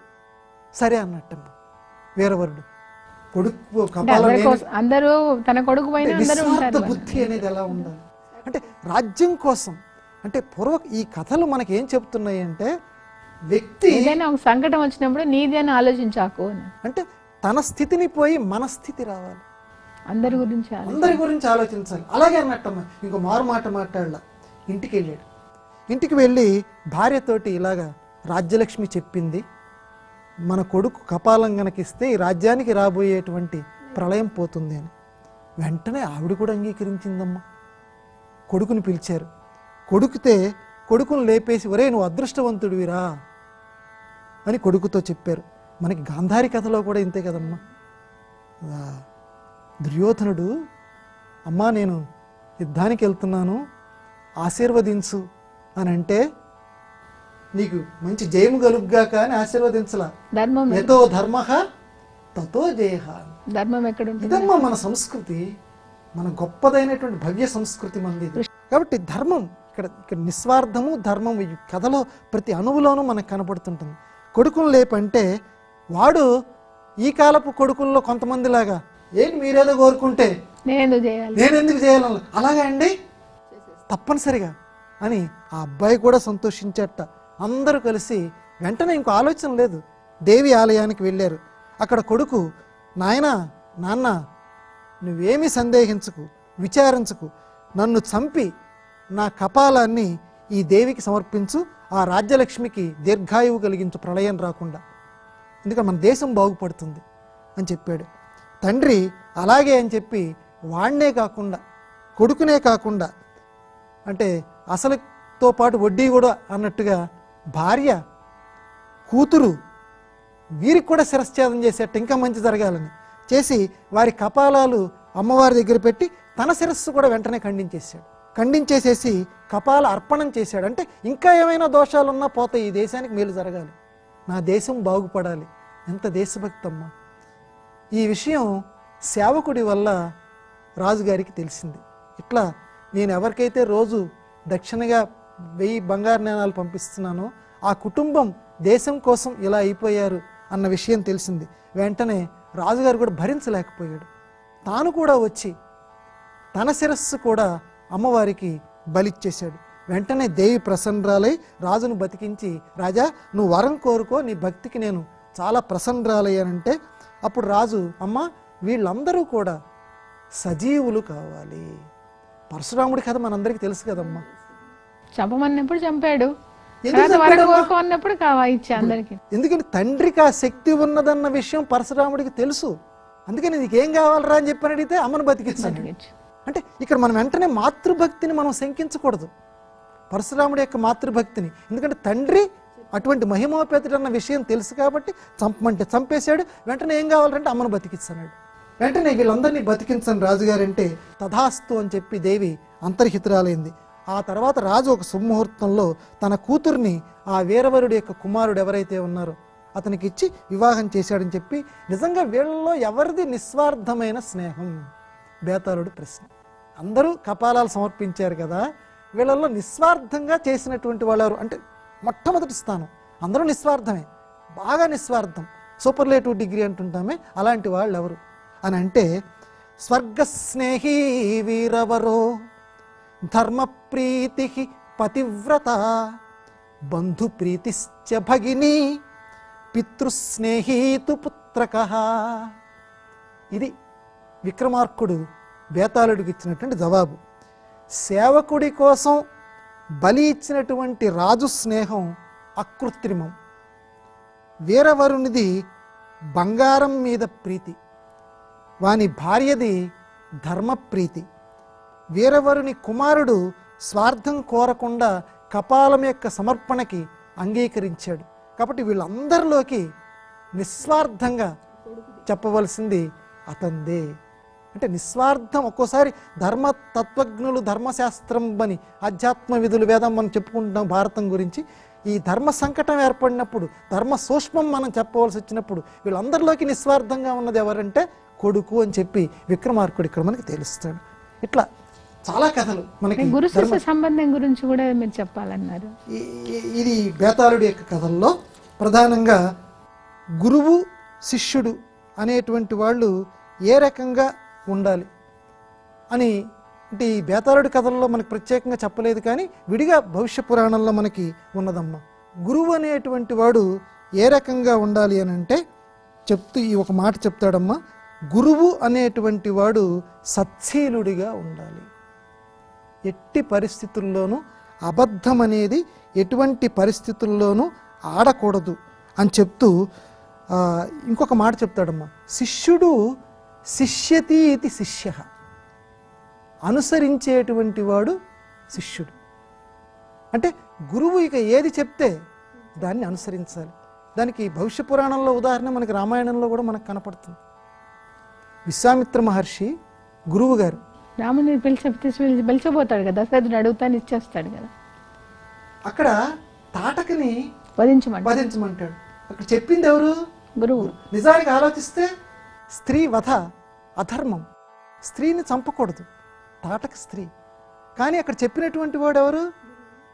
సరే అన్నట్టమ్మా వీరవరుడు. కొడుకు కపాలం అందరూ తన కొడుకు నిస్వార్థ బుద్ధి అనేది ఎలా ఉండాలి అంటే రాజ్యం కోసం. అంటే ఈ కథలు మనకి ఏం చెప్తున్నాయి అంటే, వ్యక్తి ఏదైనా ఒక సంకటం వచ్చినప్పుడు నీది అని ఆలోచించాకు అంటే తన స్థితిని పోయి మన స్థితి రావాలి, అందరి గురించి ఆలోచించాలి. అలాగే అన్నట్టమ్మా ఇంకో మారు మాట మాట్లాడలా. ఇంటికి వెళ్ళాడు. ఇంటికి వెళ్ళి భార్యతోటి ఇలాగా రాజ్యలక్ష్మి చెప్పింది, మన కొడుకు కపాలం గనకిస్తే ఈ రాజ్యానికి రాబోయేటువంటి ప్రళయం పోతుంది అని. వెంటనే ఆవిడ కూడా అంగీకరించిందమ్మా. కొడుకుని పిలిచారు. కొడుకును లేపేసి, ఒరే నువ్వు అదృష్టవంతుడివిరా అని కొడుకుతో చెప్పారు. మనకి గాంధారి కథలో కూడా ఇంతే కదమ్మా. దుర్యోధనుడు, అమ్మా నేను యుద్ధానికి వెళ్తున్నాను ఆశీర్వదించు అని అంటే, నీకు మంచి జయము కలుగ్గాక అని ఆశీర్వదించలా. యతో ధర్మః తతో జయః. ధర్మం ఎక్కడ ఉంటుంది? ఇదమ్మా మన సంస్కృతి, మన గొప్పదైనటువంటి భవ్య సంస్కృతి మనది. కాబట్టి ధర్మం ఇక్కడ నిస్వార్థము ధర్మం ఈ కథలో ప్రతి అణువులోనూ మనకు కనపడుతుంటుంది. కొడుకును లేపంటే వాడు ఈ కాలపు కొడుకుల్లో కొంతమంది లాగా, ఏంటి మీరేదో కోరుకుంటే నేనెందుకు చేయాలి అలాగా అండి, తప్పనిసరిగా అని ఆ అబ్బాయి కూడా సంతోషించేట. అందరూ కలిసి వెంటనే ఇంకో ఆలోచన లేదు, దేవి ఆలయానికి వెళ్ళారు. అక్కడ కొడుకు, నాన్న నువ్వేమీ సందేహించకు, విచారించకు, నన్ను చంపి నా కపాలాన్ని ఈ దేవికి సమర్పించు, ఆ రాజ్యలక్ష్మికి దీర్ఘాయువు కలిగించు, ప్రళయం రాకుండా, ఎందుకంటే మన దేశం బాగుపడుతుంది అని చెప్పాడు. తండ్రి అలాగే అని చెప్పి వాణ్ణే కాకుండా కొడుకునే కాకుండా, అంటే అసలుతో పాటు వడ్డీ కూడా అన్నట్టుగా భార్య కూతురు వీరికి కూడా శిరశ్ఛేదం చేసేట, ఇంకా మంచి జరగాలని చేసి వారి కపాలాలు అమ్మవారి దగ్గర పెట్టి తన శిరస్సు కూడా వెంటనే ఖండించేసేసి కపాల అర్పణం చేశాడు. అంటే ఇంకా ఏమైనా దోషాలున్నా పోతాయి, ఈ దేశానికి మేలు జరగాలి, నా దేశం బాగుపడాలి. ఎంత దేశభక్తి అమ్మా. ఈ విషయం సేవకుడి వల్ల రాజుగారికి తెలిసింది. ఇట్లా నేను ఎవరికైతే రోజు దక్షిణగా 1000 బంగారు నాణాలు పంపిస్తున్నానో ఆ కుటుంబం దేశం కోసం ఇలా అయిపోయారు అన్న విషయం తెలిసింది. వెంటనే రాజుగారు కూడా భరించలేకపోయాడు. తాను కూడా వచ్చి తన శిరస్సు కూడా అమ్మవారికి బలిచ్చేశాడు. వెంటనే దేవి ప్రసన్నరాలై రాజును బతికించి, రాజా నువ్వు వరం కోరుకో, నీ భక్తికి నేను చాలా ప్రసన్నరాలయ్యానంటే, అప్పుడు రాజు, అమ్మ వీళ్ళందరూ కూడా సజీవులు కావాలి. పరశురాముడి కథ మనందరికీ తెలుసు కదమ్మా. చంపమన్నప్పుడు చంపాడు, ఎందుకంటే తండ్రికి ఆ శక్తి ఉన్నదన్న విషయం పరశురాముడికి తెలుసు. అందుకని నీకేం కావాలరా అని చెప్పని అడిగితే అమ్మను బతికించాడు. అంటే ఇక్కడ మనం వెంటనే మాతృభక్తిని మనం శంకించకూడదు, పరశురాముడి యొక్క మాతృభక్తిని. ఎందుకంటే తండ్రి అటువంటి మహిమోపేతుడన్న విషయం తెలుసు కాబట్టి చంపమంటే చంపేశాడు. వెంటనే ఏం కావాలంటే అమ్మను బతికిస్తున్నాడు. వెంటనే వీళ్ళందరినీ బతికించని రాజుగారంటే తథాస్తు అని చెప్పి దేవి అంతర్హితురాలైంది. ఆ తర్వాత రాజు ఒక సుముహూర్తంలో తన కూతుర్ని ఆ వీరవరుడి యొక్క కుమారుడు ఎవరైతే ఉన్నారో అతనికి ఇచ్చి వివాహం చేశాడని చెప్పి, నిజంగా వీళ్ళలో ఎవరిది నిస్వార్థమైన స్నేహం? బేతాళుడి ప్రశ్న. అందరూ కపాలాలు సమర్పించారు కదా, వీళ్ళల్లో నిస్వార్థంగా చేసినటువంటి వాళ్ళు ఎవరు అంటే మొట్టమొదటి స్థానం. అందరూ నిస్వార్థమే, బాగా నిస్వార్థం, సూపర్లేటివ్ డిగ్రీ అంటుంటామే, అలాంటి వాళ్ళు ఎవరు అని అంటే స్వర్గస్నేహీ వీరవరో ధర్మప్రీతి పతివ్రత బంధుప్రీతిశ్చ భగిని పితృస్నేహీతు పుత్రకః. ఇది విక్రమార్కుడు బేతాళుడికి ఇచ్చినటువంటి జవాబు. సేవకుడి కోసం బలి ఇచ్చినటువంటి రాజు స్నేహం అకృత్రిమం. వీరవరునిది బంగారం మీద ప్రీతి, వాని భార్యది ధర్మప్రీతి. వీరవరుని కుమారుడు స్వార్థం కోరకుండా కపాలం యొక్క సమర్పణకి అంగీకరించాడు. కాబట్టి వీళ్ళందరిలోకి నిస్వార్థంగా చెప్పవలసింది అతందే. అంటే నిస్వార్థం. ఒక్కోసారి ధర్మతత్వజ్ఞులు ధర్మశాస్త్రం అని ఆధ్యాత్మ విధులు వేదం మనం చెప్పుకుంటున్నాం భారతం గురించి. ఈ ధర్మ సంకటం ఏర్పడినప్పుడు, ధర్మ సూక్ష్మం మనం చెప్పవలసి వచ్చినప్పుడు వీళ్ళందరిలోకి నిస్వార్థంగా ఉన్నది ఎవరంటే కొడుకు అని చెప్పి విక్రమార్కుడు ఇక్కడ మనకి తెలుస్తాడు. ఇట్లా చాలా కథలు మనకి. గురు శిష్య సంబంధం గురించి కూడా మీరు చెప్పాలన్నారు. ఇది బేతాళుడి యొక్క కథల్లో ప్రధానంగా గురువు శిష్యుడు అనేటువంటి వాళ్ళు ఏ రకంగా ఉండాలి అని అంటే ఈ బేతాళుడి కథల్లో మనకి ప్రత్యేకంగా చెప్పలేదు, కానీ విడిగా భవిష్య పురాణంలో మనకి ఉన్నదమ్మా. గురువు అనేటువంటి వాడు ఏ రకంగా ఉండాలి అని అంటే చెప్తూ ఈ ఒక మాట చెప్తాడమ్మా. గురువు అనేటువంటి వాడు సత్శీలుడిగా ఉండాలి. ఎట్టి పరిస్థితుల్లోనూ అబద్ధం అనేది ఎటువంటి పరిస్థితుల్లోనూ ఆడకూడదు అని చెప్తూ ఇంకొక మాట చెప్తాడమ్మా. శిష్యుడు శిష్యతి ఇది శిష్య, అనుసరించేటువంటి వాడు శిష్యుడు. అంటే గురువు ఇక ఏది చెప్తే దాన్ని అనుసరించాలి. దానికి భవిష్య పురాణంలో ఉదాహరణ మనకి రామాయణంలో కూడా మనకు కనపడుతుంది. విశ్వామిత్ర మహర్షి గురువు గారు రాముని పిలిచబోతాడు కదా, దశరథుడు అడుగుతాను ఇచ్చేస్తాడు కదా, అక్కడ తాటకని వధించమంటాడు. అక్కడ చెప్పింది ఎవరు? గురువు. నిజానికి ఆలోచిస్తే స్త్రీ వధ అధర్మం, స్త్రీని చంపకూడదు, తాటక స్త్రీ. కానీ అక్కడ చెప్పినటువంటి వాడు ఎవరు?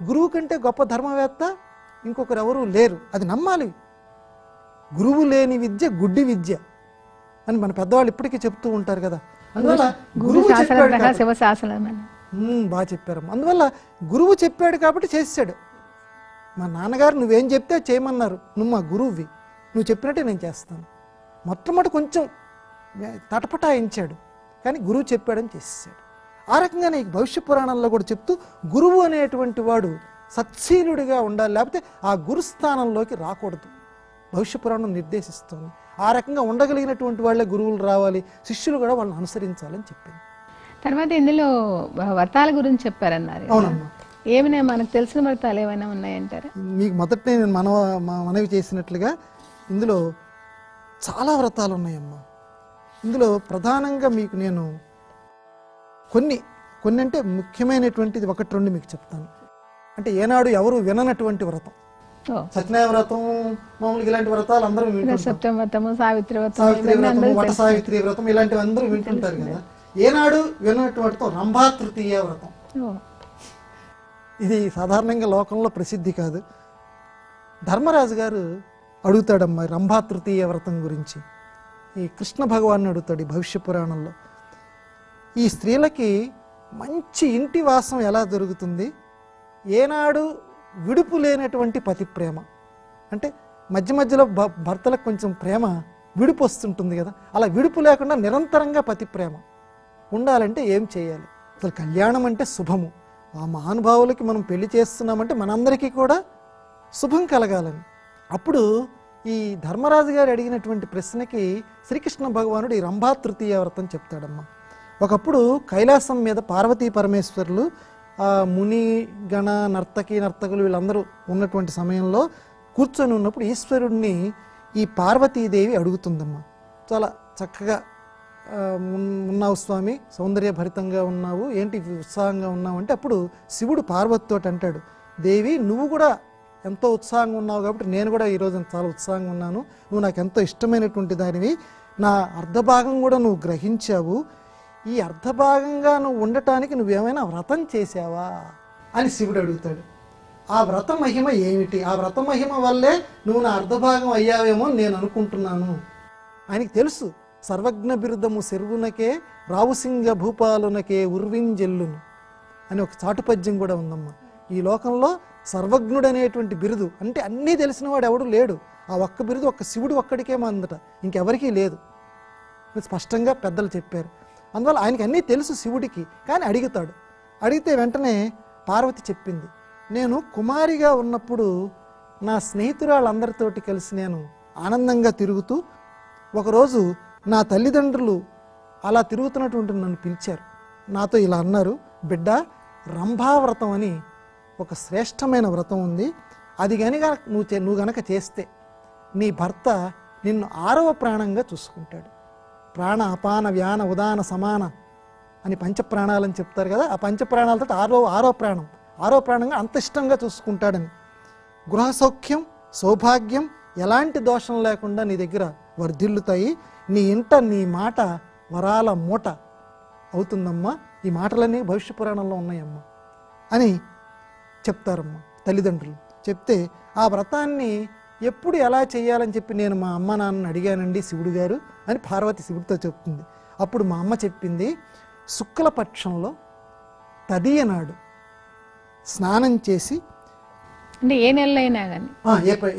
గురువు కంటే గొప్ప ధర్మవేత్త ఇంకొకరు ఎవరు లేరు. అది నమ్మాలి. గురువు లేని విద్య గుడ్డి విద్య అని మన పెద్దవాళ్ళు ఇప్పటికీ చెప్తూ ఉంటారు కదా. అందువల్ల గురువు చెప్పాడు, బాగా చెప్పారు. అందువల్ల గురువు చెప్పాడు కాబట్టి చేసాడు. మా నాన్నగారు నువ్వేం చెప్తే చేయమన్నారు, నువ్వు మా గురువువి, నువ్వు చెప్పినట్టే నేను చేస్తాను. మొట్టమొదటి కొంచెం తటపటాయించాడు, కానీ గురువు చెప్పాడని చేసేసాడు. ఆ రకంగానే భవిష్య పురాణంలో కూడా చెప్తూ గురువు అనేటువంటి వాడు సత్శీలుడిగా ఉండాలి, లేకపోతే ఆ గురుస్థానంలోకి రాకూడదు. భవిష్య పురాణం నిర్దేశిస్తుంది. ఆ రకంగా ఉండగలిగినటువంటి వాళ్ళే గురువులు రావాలి, శిష్యులు కూడా వాళ్ళని అనుసరించాలని చెప్పింది. తర్వాత ఇందులో వ్రతాల గురించి చెప్పారన్నారు. అవునమ్మా. ఏమైనా మనకు తెలిసిన వ్రతాలు ఏమైనా ఉన్నాయంటారా? మీకు మొదటి నేను మనవి చేసినట్లుగా ఇందులో చాలా వ్రతాలు ఉన్నాయమ్మా. ఇందులో ప్రధానంగా మీకు నేను కొన్ని అంటే ముఖ్యమైనటువంటిది ఒకటి రెండు మీకు చెప్తాను. అంటే ఏనాడు ఎవరు విననటువంటి వ్రతం, సత్యనారాయణ వ్రతం, మామూలుగా ఇలాంటి వ్రతాలు అందరూ వింటుంటారు. సావిత్రి వ్రతం, వట సావిత్రి వ్రతం ఇలాంటివి అందరూ వింటుంటారు కదా. ఏనాడు వినటువంటి రంభా తృతీయ వ్రతం. ఇది సాధారణంగా లోకంలో ప్రసిద్ధి కాదు. ధర్మరాజు గారు అడుగుతాడమ్మా రంభా తృతీయ వ్రతం గురించి. ఈ కృష్ణ భగవాన్ని అడుగుతాడు ఈ భవిష్య పురాణంలో. ఈ స్త్రీలకి మంచి ఇంటి వాసం ఎలా దొరుకుతుంది, ఏనాడు విడుపు లేనటువంటి పతి ప్రేమ, అంటే మధ్య మధ్యలో భర్తలకు కొంచెం ప్రేమ విడుపు వస్తుంటుంది కదా, అలా విడుపు లేకుండా నిరంతరంగా పతి ప్రేమ ఉండాలంటే ఏం చేయాలి? అసలు కళ్యాణం అంటే శుభము. ఆ మహానుభావులకి మనం పెళ్లి చేస్తున్నామంటే మనందరికీ కూడా శుభం కలగాలని. అప్పుడు ఈ ధర్మరాజు గారు అడిగినటువంటి ప్రశ్నకి శ్రీకృష్ణ భగవానుడు ఈ రంభా తృతీయ వ్రతం చెప్తాడమ్మా. ఒకప్పుడు కైలాసం మీద పార్వతీ పరమేశ్వరులు ముని గణ నర్తకులు వీళ్ళందరూ ఉన్నటువంటి సమయంలో కూర్చొని ఉన్నప్పుడు ఈశ్వరుణ్ణి ఈ పార్వతీదేవి అడుగుతుందమ్మా. చాలా చక్కగా ఉన్నావు స్వామి, సౌందర్యభరితంగా ఉన్నావు, ఏంటి ఉత్సాహంగా ఉన్నావు అంటే అప్పుడు శివుడు పార్వతితో అంటాడు, దేవి నువ్వు కూడా ఎంతో ఉత్సాహంగా ఉన్నావు కాబట్టి నేను కూడా ఈరోజు చాలా ఉత్సాహంగా ఉన్నాను, నువ్వు నాకు ఎంతో ఇష్టమైనటువంటి దానివి, నా అర్ధభాగం కూడా నువ్వు గ్రహించావు, ఈ అర్ధభాగంగా నువ్వు ఉండటానికి నువ్వేమైనా వ్రతం చేశావా అని శివుడు అడుగుతాడు. ఆ వ్రత మహిమ ఏమిటి, ఆ వ్రత మహిమ వల్లే నువ్వు నా అర్ధభాగం అయ్యావేమో నేను అనుకుంటున్నాను. ఆయనకి తెలుసు సర్వజ్ఞ బిరుదము శర్వునకే రావుసింగ భూపాలునకే ఉర్వింజెల్లును అని ఒక చాటుపద్యం కూడా ఉందమ్మా. ఈ లోకంలో సర్వజ్ఞుడనేటువంటి బిరుదు అంటే అన్నీ తెలిసిన వాడు ఎవడు లేడు, ఆ ఒక్క బిరుదు ఒక్క శివుడు ఒక్కడికే మందట, ఇంకెవరికీ లేదు, స్పష్టంగా పెద్దలు చెప్పారు. అందువల్ల ఆయనకి అన్నీ తెలుసు శివుడికి, కానీ అడుగుతాడు. అడిగితే వెంటనే పార్వతి చెప్పింది, నేను కుమారిగా ఉన్నప్పుడు నా స్నేహితురాళ్ళందరితోటి కలిసి నేను ఆనందంగా తిరుగుతూ ఒకరోజు నా తల్లిదండ్రులు అలా తిరుగుతున్నటువంటి నన్ను పిలిచారు, నాతో ఇలా అన్నారు, బిడ్డ రంభావ్రతం అని ఒక శ్రేష్టమైన వ్రతం ఉంది, అది కనుక నువ్వు గనక చేస్తే నీ భర్త నిన్ను 6వ ప్రాణంగా చూసుకుంటాడు. ప్రాణ అపాన వ్యాన ఉదాన సమాన అని పంచప్రాణాలని చెప్తారు కదా, ఆ పంచప్రాణాలతో 6వ ప్రాణంగా అంత ఇష్టంగా చూసుకుంటాడని. గృహ సౌఖ్యం సౌభాగ్యం ఎలాంటి దోషం లేకుండా నీ దగ్గర వర్ధిల్లుతాయి, నీ ఇంట నీ మాట వరాల మూట అవుతుందమ్మా, ఈ మాటలన్నీ భవిష్య పురాణంలో ఉన్నాయమ్మా అని చెప్తారమ్మా తల్లిదండ్రులు. చెప్తే ఆ వ్రతాన్ని ఎప్పుడు ఎలా చేయాలని చెప్పి నేను మా అమ్మ నాన్నని అడిగానండి శివుడు గారు అని పార్వతి శివుడితో చెప్తుంది. అప్పుడు మా అమ్మ చెప్పింది, శుక్లపక్షంలో తదియ నాడు స్నానం చేసి, అంటే ఏ నెలైనా కానీ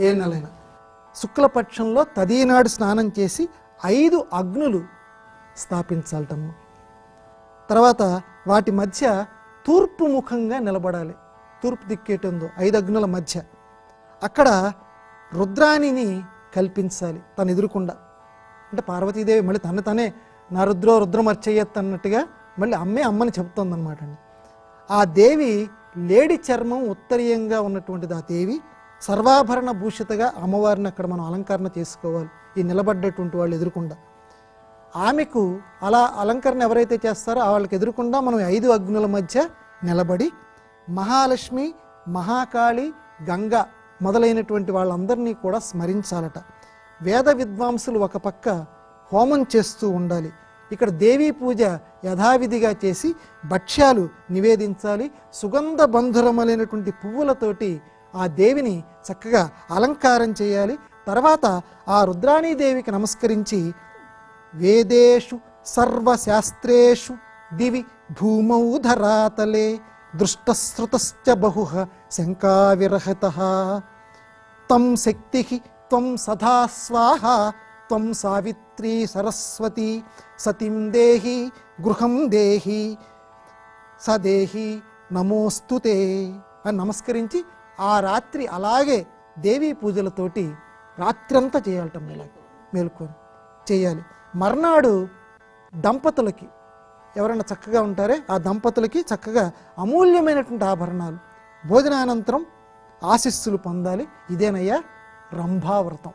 ఏ నెలైనా శుక్లపక్షంలో తదియనాడు స్నానం చేసి 5 అగ్నులు స్థాపించాలటమ్మ. తర్వాత వాటి మధ్య తూర్పు ముఖంగా నిలబడాలి, తూర్పు దిక్కేటుందో 5 అగ్నుల మధ్య అక్కడ రుద్రాణిని కల్పించాలి తను ఎదురుకుండా. అంటే పార్వతీదేవి మళ్ళీ తనే నా రుద్రమర్చయ్యత్ అన్నట్టుగా మళ్ళీ అమ్మని చెప్తోందనమాట అండి. ఆ దేవి లేడి చర్మం ఉత్తరీయంగా ఉన్నటువంటిది, ఆ దేవి సర్వాభరణ భూషితగా అమ్మవారిని అక్కడ మనం అలంకరణ చేసుకోవాలి, ఈ నిలబడ్డటువంటి వాళ్ళు ఎదురుకుండా. ఆమెకు అలా అలంకరణ ఎవరైతే చేస్తారో వాళ్ళకి ఎదురుకుండా మనం 5 అగ్నుల మధ్య నిలబడి మహాలక్ష్మి, మహాకాళి, గంగ మొదలైనటువంటి వాళ్ళందరినీ కూడా స్మరించాలట. వేద విద్వాంసులు ఒక పక్క హోమం చేస్తూ ఉండాలి. ఇక్కడ దేవీ పూజ యథావిధిగా చేసి భక్ష్యాలు నివేదించాలి. సుగంధ బంధురములైనటువంటి పువ్వులతోటి ఆ దేవిని చక్కగా అలంకారం చేయాలి. తర్వాత ఆ రుద్రాణీదేవికి నమస్కరించి వేదేషు సర్వశాస్త్రేషు దివి భూమౌ ధరాతలే దృష్టశ్రుతశ్చ బహుః శంకావిరహితః తం శక్తిః త్వం సదా స్వాహ త్వం సావిత్రీ సరస్వతి సతిం దేహి గృహం దేహి సదేహి నమోస్తుతే అని నమస్కరించి ఆ రాత్రి అలాగే దేవీ పూజలతోటి రాత్రంతా చేయాలట. మేలుకొని చేయాలి. మర్నాడు దంపతులకి ఎవరైనా చక్కగా ఉంటారే ఆ దంపతులకి చక్కగా అమూల్యమైనటువంటి ఆభరణాలు, భోజనానంతరం ఆశీస్సులు పొందాలి. ఇదేనయ్యా రంభావ్రతం.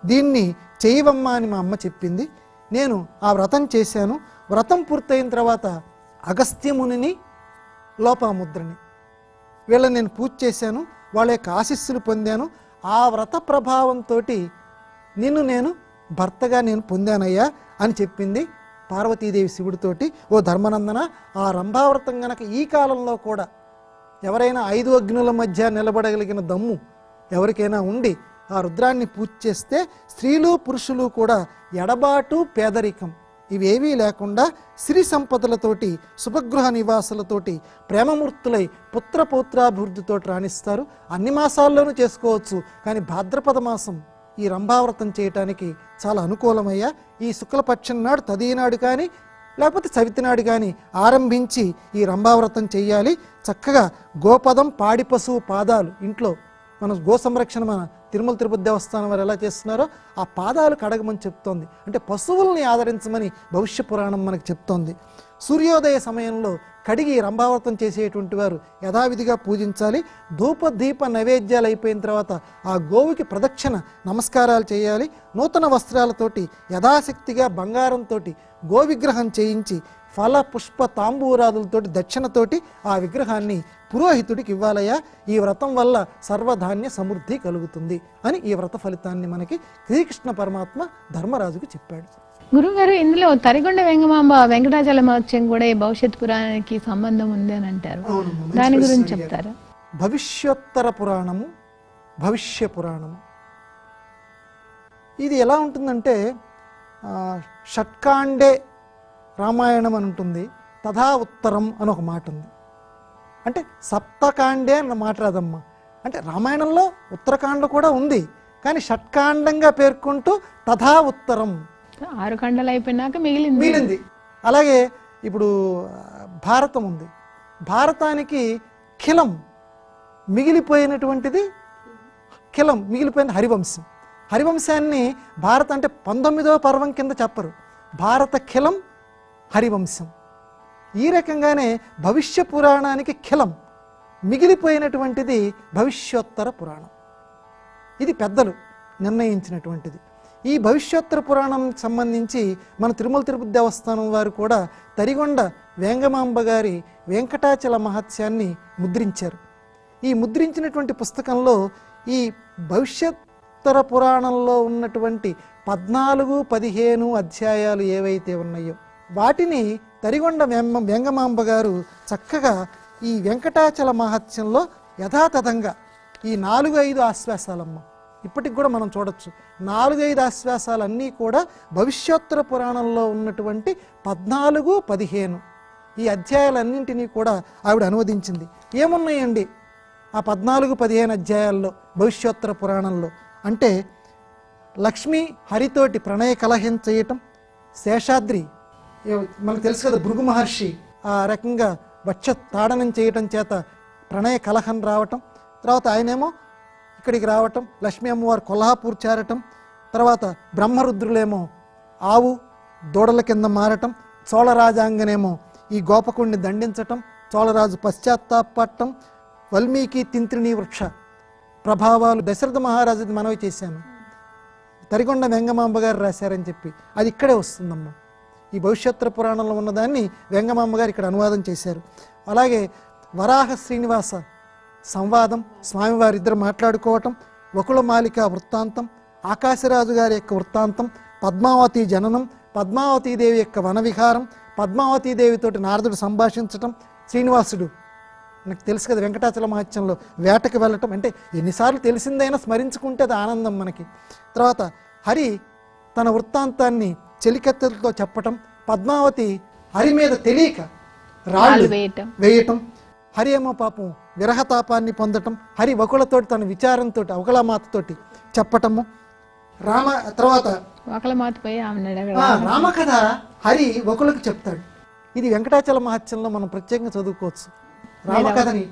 దీన్ని చేయవమ్మా అని మా అమ్మ చెప్పింది. నేను ఆ వ్రతం చేశాను. వ్రతం పూర్తయిన తర్వాత అగస్త్యమునిని, లోపాముద్రని వీళ్ళని నేను పూజ చేశాను, వాళ్ళ యొక్క ఆశీస్సులు పొందాను. ఆ వ్రత ప్రభావంతో నిన్ను నేను భర్తగా నేను పొందానయ్యా అని చెప్పింది పార్వతీదేవి శివుడితోటి. ఓ ధర్మనందన, ఆ రంభావ్రతం గనక ఈ కాలంలో కూడా ఎవరైనా 5 అగ్నుల మధ్య నిలబడగలిగిన దమ్ము ఎవరికైనా ఉండి ఆ రుద్రాన్ని పూజ చేస్తే స్త్రీలు పురుషులు కూడా ఎడబాటు పేదరికం ఇవేవీ లేకుండా సిరి సంపదలతోటి శుభగృహ నివాసులతోటి ప్రేమమూర్తులై పుత్రపౌత్రాభివృద్ధితో రాణిస్తారు. అన్ని మాసాల్లోనూ చేసుకోవచ్చు, కానీ భాద్రపద మాసం ఈ రంభావ్రతం చేయటానికి చాలా అనుకూలమయ్యా. ఈ శుక్లపక్షం నాడు తదినాడు కానీ లేకపోతే చవితి నాడు కానీ ఆరంభించి ఈ రంభావ్రతం చెయ్యాలి. చక్కగా గోపదం, పాడి పశువు పాదాలు ఇంట్లో మన గో సంరక్షణ మన తిరుమల తిరుపతి దేవస్థానం వారు ఎలా చేస్తున్నారో ఆ పాదాలు కడగమని చెప్తోంది. అంటే పశువుల్ని ఆదరించమని భవిష్య పురాణం మనకు చెప్తోంది. సూర్యోదయ సమయంలో కడిగి రంభావ్రతం చేసేటువంటి వారు యథావిధిగా పూజించాలి. ధూప దీప నైవేద్యాలు అయిపోయిన తర్వాత ఆ గోవుకి ప్రదక్షిణ నమస్కారాలు చేయాలి. నూతన వస్త్రాలతోటి యథాశక్తిగా బంగారంతో గోవిగ్రహం చేయించి ఫల పుష్ప తాంబూరాదులతోటి దక్షిణతోటి ఆ విగ్రహాన్ని పురోహితుడికి ఇవ్వాలయ్యా. ఈ వ్రతం వల్ల సర్వధాన్య సమృద్ధి కలుగుతుంది అని ఈ వ్రత ఫలితాన్ని మనకి శ్రీకృష్ణ పరమాత్మ ధర్మరాజుకు చెప్పాడు. గురుగారు, ఇందులో తరిగొండ వెంగమాంబ వెంకటాచల మహత్యం కూడా ఈ భవిష్యత్ పురాణానికి సంబంధం ఉంది అని అంటారు. దాని గురించి చెప్తారా? భవిష్యోత్తర పురాణము, భవిష్య పురాణము ఇది ఎలా ఉంటుందంటే షట్కాండే రామాయణం అని ఉంటుంది, తథా ఉత్తరం అని ఒక మాట ఉంది. అంటే సప్తకాండే అన్న మాట రాదమ్మా. అంటే రామాయణంలో ఉత్తరకాండ కూడా ఉంది, కానీ షట్కాండంగా పేర్కొంటూ తథా ఉత్తరం 6 ఖండాలు అయిపోయినాక మిగిలింది. అలాగే ఇప్పుడు భారతం ఉంది, భారతానికి ఖిలం మిగిలిపోయినటువంటిది, ఖిలం మిగిలిపోయిన హరివంశం. హరివంశాన్ని భారత అంటే 19వ పర్వం కింద చెప్పరు, భారత ఖిలం హరివంశం. ఈ రకంగానే భవిష్య పురాణానికి ఖిలం మిగిలిపోయినటువంటిది భవిష్యోత్తర పురాణం. ఇది పెద్దలు నిర్ణయించినటువంటిది. ఈ భవిష్యోత్తర పురాణం సంబంధించి మన తిరుమల తిరుపతి దేవస్థానం వారు కూడా తరిగొండ వేంగమాంబ గారి వెంకటాచల మహత్యాన్ని ముద్రించారు. ఈ ముద్రించినటువంటి పుస్తకంలో ఈ భవిష్యోత్తర పురాణంలో ఉన్నటువంటి 14, 15 అధ్యాయాలు ఏవైతే ఉన్నాయో వాటిని తరిగొండ వేంగమాంబ గారు చక్కగా ఈ వెంకటాచల మహత్యంలో యథాతథంగా ఈ 4-5 ఆశ్వాసాలమ్మ ఇప్పటికి కూడా మనం చూడొచ్చు. 4-5 ఆశ్వాసాలన్నీ కూడా భవిష్యోత్తర పురాణంలో ఉన్నటువంటి 14, 15 ఈ అధ్యాయాలన్నింటినీ కూడా ఆవిడ అనువదించింది. ఏమున్నాయండి ఆ 14, 15 అధ్యాయాల్లో భవిష్యోత్తర పురాణంలో అంటే లక్ష్మి హరితోటి ప్రణయ కలహం చేయటం, శేషాద్రి మనకు తెలుసు కదా భృగు మహర్షి ఆ రకంగా వక్ష తాడనం చేయటం చేత ప్రణయ కలహం రావటం, తర్వాత ఆయనేమో ఇక్కడికి రావటం, లక్ష్మీ అమ్మవారు కొల్హాపూర్ చేరటం, తర్వాత బ్రహ్మరుద్రులేమో ఆవు దూడల కింద మారటం, చోళరాజాంగనేమో ఈ గోపకుణ్ణి దండించటం, చోళరాజు పశ్చాత్తాపట్టం, వాల్మీకి తింత్రిణీ వృక్ష ప్రభావాలు దశరథ మహారాజుది మనవి చేశాను, తరిగొండ వెంగమాంబ గారు రాశారని చెప్పి అది ఇక్కడే వస్తుందమ్మా. ఈ భవిష్యోత్తర పురాణంలో ఉన్నదాన్ని వెంగమాంబ గారు ఇక్కడ అనువాదం చేశారు. అలాగే వరాహ శ్రీనివాస సంవాదం, స్వామివారి ఇద్దరు మాట్లాడుకోవటం, వకుళమాలిక వృత్తాంతం, ఆకాశరాజు గారి యొక్క వృత్తాంతం, పద్మావతి జననం, పద్మావతీదేవి యొక్క వనవిహారం, పద్మావతీదేవితోటి నారదుడు సంభాషించటం, శ్రీనివాసుడు నాకు తెలుసు కదా వెంకటాచల మహత్యంలో వేటకి వెళ్ళటం, అంటే ఎన్నిసార్లు తెలిసిందైనా స్మరించుకుంటే అది ఆనందం మనకి. తర్వాత హరి తన వృత్తాంతాన్ని చెలికత్తెలతో చెప్పటం, పద్మావతి హరి మీద తెలియక రాళ్ళు వేయటం, హరి ఏమో పాపం విరహతాపాన్ని పొందటం, హరి వకులతోటి తన విచారంతో అవకళమాతతోటి చెప్పటము, తర్వాత రామకథ హరి వకులకు చెప్తాడు. ఇది వెంకటాచల మహత్యంలో మనం ప్రత్యేకంగా చదువుకోవచ్చు రామకథని.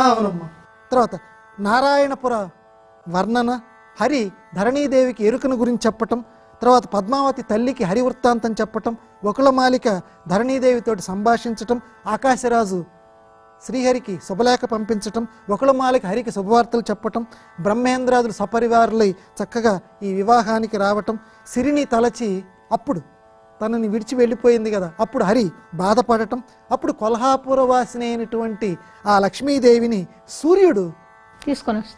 అవునమ్మా. తర్వాత నారాయణపుర వర్ణన, హరి ధరణీదేవికి ఎరుకను గురించి చెప్పటం, తర్వాత పద్మావతి తల్లికి హరి వృత్తాంతం చెప్పటం, వకుళమాలిక ధరణీదేవితోటి సంభాషించటం, ఆకాశరాజు శ్రీహరికి శుభలేఖ పంపించటం, వకుళమాలిక హరికి శుభవార్తలు చెప్పటం, బ్రహ్మేంద్రాదులు సపరివారులై చక్కగా ఈ వివాహానికి రావటం, సిరిని తలచి అప్పుడు తనని విడిచి వెళ్ళిపోయింది కదా అప్పుడు హరి బాధపడటం, అప్పుడు కొల్హాపుర వాసిని అయినటువంటి ఆ లక్ష్మీదేవిని సూర్యుడు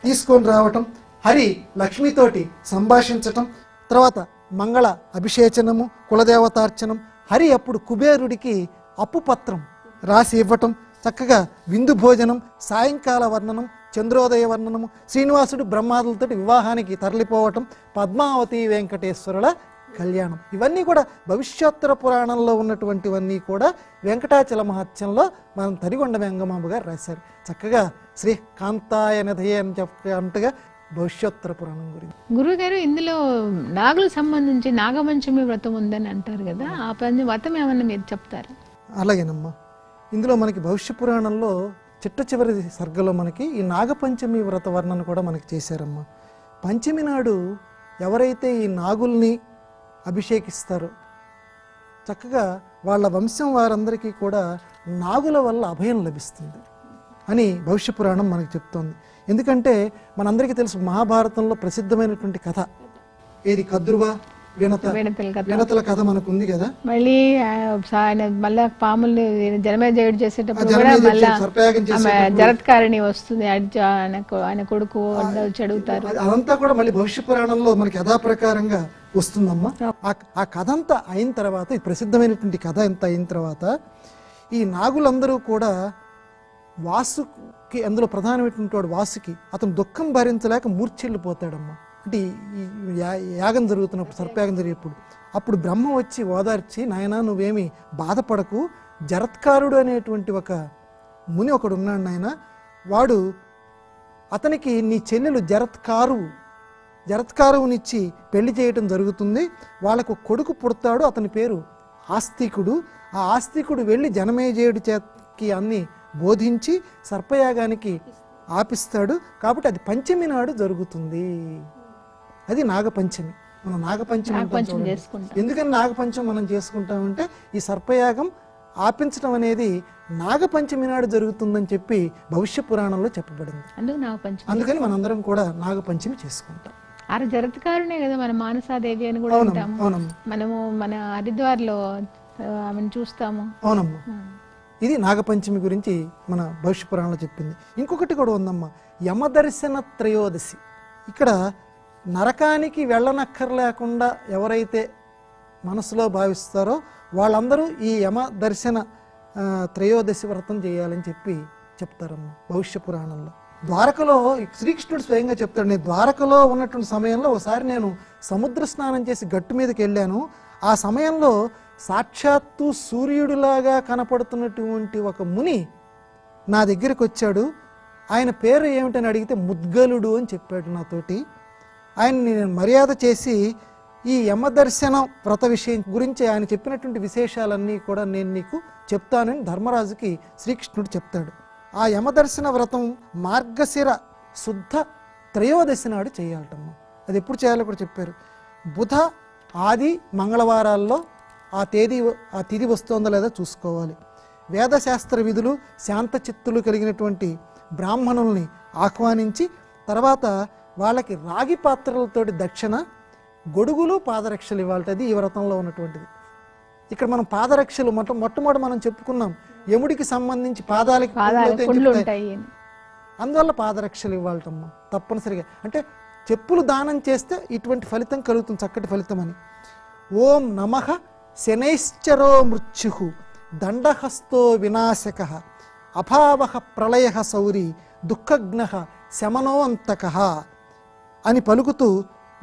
తీసుకొని రావటం, హరి లక్ష్మితోటి సంభాషించటం, తర్వాత మంగళ అభిషేచనము, కులదేవతార్చనం, హరి అప్పుడు కుబేరుడికి అప్పుపత్రం రాసి ఇవ్వటం, చక్కగా విందు భోజనం, సాయంకాల వర్ణనం, చంద్రోదయ వర్ణనము, శ్రీనివాసుడు బ్రహ్మాదులతో వివాహానికి తరలిపోవటం, పద్మావతి వెంకటేశ్వరుల కళ్యాణం. ఇవన్నీ కూడా భవిష్యోత్తర పురాణంలో ఉన్నటువంటివన్నీ కూడా వెంకటాచల మహత్యంలో మనం తరిగొండ వెంగమాంబ గారు రాశారు. చక్కగా శ్రీ కాంతాయ నిధయ అని చెప్పంటగా భవిష్యోత్తర పురాణం గురించి. గురువుగారు, ఇందులో నాగులకు సంబంధించి నాగపంచమి వ్రతం ఉందని అంటారు కదా, ఆ వ్రతం ఏమన్నా మీరు చెప్తారా? అలాగేనమ్మా. ఇందులో మనకి భవిష్య పురాణంలో చిట్ట చివరి సర్గలో మనకి ఈ నాగపంచమి వ్రత వర్ణన కూడా మనకి చేశారమ్మా. పంచమి నాడు ఎవరైతే ఈ నాగుల్ని అభిషేకిస్తారో, చక్కగా వాళ్ళ వంశం వారందరికీ కూడా నాగుల వల్ల అభయం లభిస్తుంది అని భవిష్య పురాణం మనకు చెప్తోంది. ఎందుకంటే మనందరికీ తెలుసు మహాభారతంలో ప్రసిద్ధమైనటువంటి కథ ఏది, కద్రువ వినతల కథ మనకు ఉంది కదా. మళ్ళీ ఆయన మళ్ళా పాముల్ని జనమేజయుడు చేసేటప్పుడు కూడా మళ్ళా జరత్కారిణి వస్తుంది, ఆయన కొడుకు చెడుగుతారు. అదంతా కూడా మళ్ళీ భవిష్య పురాణంలో మనకి యథాప్రకారంగా వస్తుందమ్మా. ఆ కథ అంతా అయిన తర్వాత, ఈ ప్రసిద్ధమైనటువంటి కథ అంతా అయిన తర్వాత ఈ నాగులందరూ కూడా వాసుకి, అందులో ప్రధానమైనటువంటి వాడు వాసుకి, అతను దుఃఖం భరించలేక మూర్ఛిల్లిపోతాడమ్మా. అంటే ఈ యాగం జరుగుతున్నప్పుడు, సర్పయాగం జరిగేప్పుడు అప్పుడు బ్రహ్మ వచ్చి ఓదార్చి, నాయనా నువ్వేమి బాధపడకు, జరత్కారుడు అనేటువంటి ఒక ముని ఒకడు ఉన్నాడు నాయన, వాడు అతనికి నీ చెల్లెలు జరత్కారువునిచ్చి పెళ్లి చేయటం జరుగుతుంది, వాళ్ళకు కొడుకు పుడతాడు, అతని పేరు ఆస్తికుడు. ఆ ఆస్తికుడు వెళ్ళి జనమేజయుడి చేతికి అన్ని బోధించి సర్పయాగానికి ఆపిస్తాడు. కాబట్టి అది పంచమి నాడు జరుగుతుంది. అది నాగపంచమి. మనం నాగపంచమి ఎందుకని నాగపంచమి మనం చేసుకుంటామంటే ఈ సర్పయాగం ఆపించడం అనేది నాగపంచమి నాడు జరుగుతుందని చెప్పి భవిష్య పురాణంలో చెప్పబడింది. అందుకని మనందరం కూడా నాగపంచమి చేసుకుంటాం. జరత్కారునే కదా మన మానసాదేవి అని కూడా ఉంటాము. మనము మన హరిద్వార్లో ఆమెను చూస్తాము. అవునమ్మా, ఇది నాగపంచమి గురించి మన భవిష్య పురాణంలో చెప్పింది. ఇంకొకటి కూడా ఉందమ్మా, యమదర్శన త్రయోదశి. ఇక్కడ నరకానికి వెళ్ళనక్కర్లేకుండా ఎవరైతే మనసులో భావిస్తారో వాళ్ళందరూ ఈ యమదర్శన త్రయోదశి వ్రతం చేయాలని చెప్పి చెప్తారమ్మా భవిష్య పురాణంలో. ద్వారకలో శ్రీకృష్ణుడు స్వయంగా చెప్తాడు, నేను ద్వారకలో ఉన్నటువంటి సమయంలో ఒకసారి నేను సముద్ర స్నానం చేసి గట్టు మీదకి వెళ్ళాను. ఆ సమయంలో సాక్షాత్తు సూర్యుడిలాగా కనపడుతున్నటువంటి ఒక ముని నా దగ్గరికి వచ్చాడు. ఆయన పేరు ఏమిటని అడిగితే ముద్గలుడు అని చెప్పాడు నాతోటి. ఆయన్ని నేను మర్యాద చేసి ఈ యమదర్శనం వ్రత విషయం గురించి ఆయన చెప్పినటువంటి విశేషాలన్నీ కూడా నేను నీకు చెప్తానని ధర్మరాజుకి శ్రీకృష్ణుడు చెప్తాడు. ఆ యమదర్శన వ్రతం మార్గశిర శుద్ధ త్రయోదశి నాడు చేయాలటమ్మా. అది ఎప్పుడు చేయాలో కూడా చెప్పారు. బుధ ఆది మంగళవారాల్లో ఆ తిథి వస్తుందో లేదో చూసుకోవాలి. వేదశాస్త్ర విధులు శాంత చిత్తులు కలిగినటువంటి బ్రాహ్మణుల్ని ఆహ్వానించి తర్వాత వాళ్ళకి రాగి పాత్రలతోటి దక్షిణ, గొడుగులు, పాదరక్షలు ఇవ్వాలి. ఈ వ్రతంలో ఉన్నటువంటిది. ఇక్కడ మనం పాదరక్షలు మొట్టమొదటి మనం చెప్పుకున్నాం, యముడికి సంబంధించి పాదాలకి అందువల్ల పాదరక్షలు ఇవ్వాలటమ్మా తప్పనిసరిగా. అంటే చెప్పులు దానం చేస్తే ఇటువంటి ఫలితం కలుగుతుంది, చక్కటి ఫలితం అని. ఓం నమః శనైశ్చరో మృత్యు దండహస్తో వినాశక అభావ ప్రళయ సౌరి దుఃఖఘ్న శమనో అంతక అని పలుకుతూ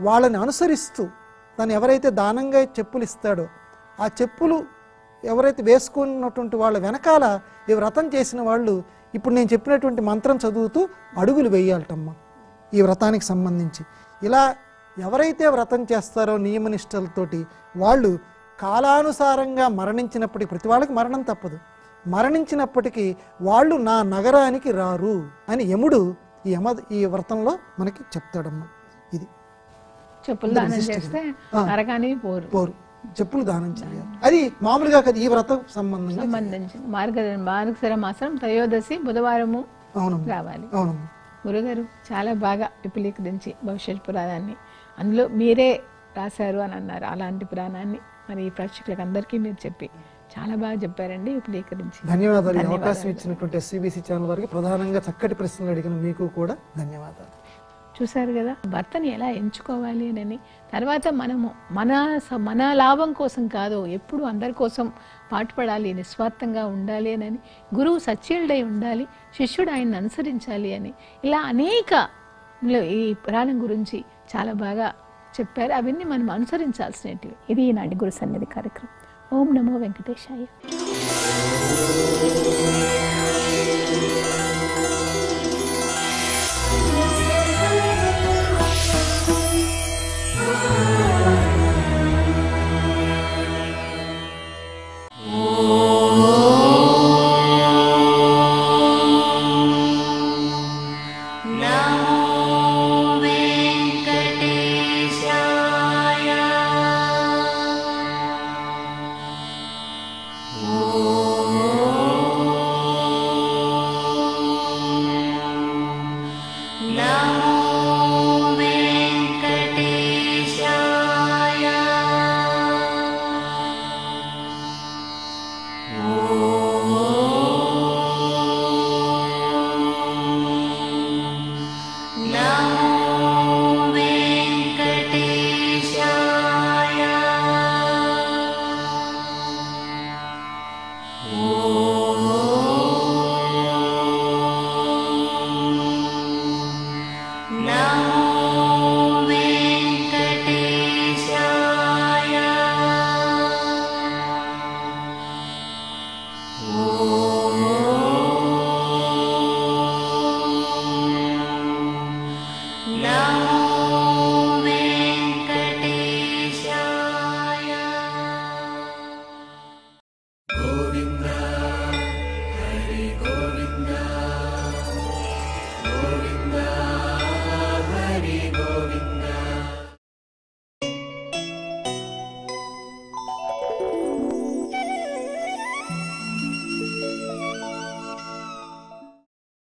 వాళ్ళని అనుసరిస్తూ తను ఎవరైతే దానంగా చెప్పులు ఇస్తాడో ఆ చెప్పులు ఎవరైతే వేసుకున్నటువంటి వాళ్ళ వెనకాల ఈ వ్రతం చేసిన వాళ్ళు ఇప్పుడు నేను చెప్పినటువంటి మంత్రం చదువుతూ అడుగులు వేయాలటమ్మా ఈ వ్రతానికి సంబంధించి. ఇలా ఎవరైతే వ్రతం చేస్తారో నియమనిష్టలతోటి వాళ్ళు కాలానుసారంగా మరణించినప్పటికీ, ప్రతి వాళ్ళకి మరణం తప్పదు, మరణించినప్పటికీ వాళ్ళు నా నగరానికి రారు అని యముడు ఈ వ్రతంలో మనకి చెప్తాడమ్మా. ఇది చెప్పులు దానం చేస్తే నరకానికి పోరు, చెప్పులు దానం చేయాలి. అది మామూలుగా కదా ఈ వ్రతం సంబంధించి మార్గశిర మాసం త్రయోదశి బుధవారము రావాలి. అవునమ్మా. గురుగారు చాలా బాగా విపులీకరించి భవిష్యత్ పురాణాన్ని అందులో మీరే రాశారు అని అన్నారు. అలాంటి పురాణాన్ని మరి ఈ ప్రేక్షకులకు అందరికీ మీరు చెప్పి చాలా బాగా చెప్పారండి, విపులీకరించి. ధన్యవాదాలు. అవకాశం ఇచ్చినటువంటి SCBC ఛానల్ వారికి, ప్రధానంగా చక్కటి ప్రశ్నలు అడిగిన మీకు కూడా ధన్యవాదాలు. చూశారు కదా భర్తని ఎలా ఎంచుకోవాలి అని. తర్వాత మనము మన లాభం కోసం కాదు, ఎప్పుడు అందరి కోసం పాటుపడాలి, నిస్వార్థంగా ఉండాలి అని, గురువు సచ్యుడై ఉండాలి, శిష్యుడు ఆయన్ని అనుసరించాలి అని, ఇలా అనేక ఈ పురాణం గురించి చాలా బాగా చెప్పారు. అవన్నీ మనం అనుసరించాల్సినవి. ఇది ఈనాటి గురు సన్నిధి కార్యక్రమం. ఓం నమో వెంకటేశాయ.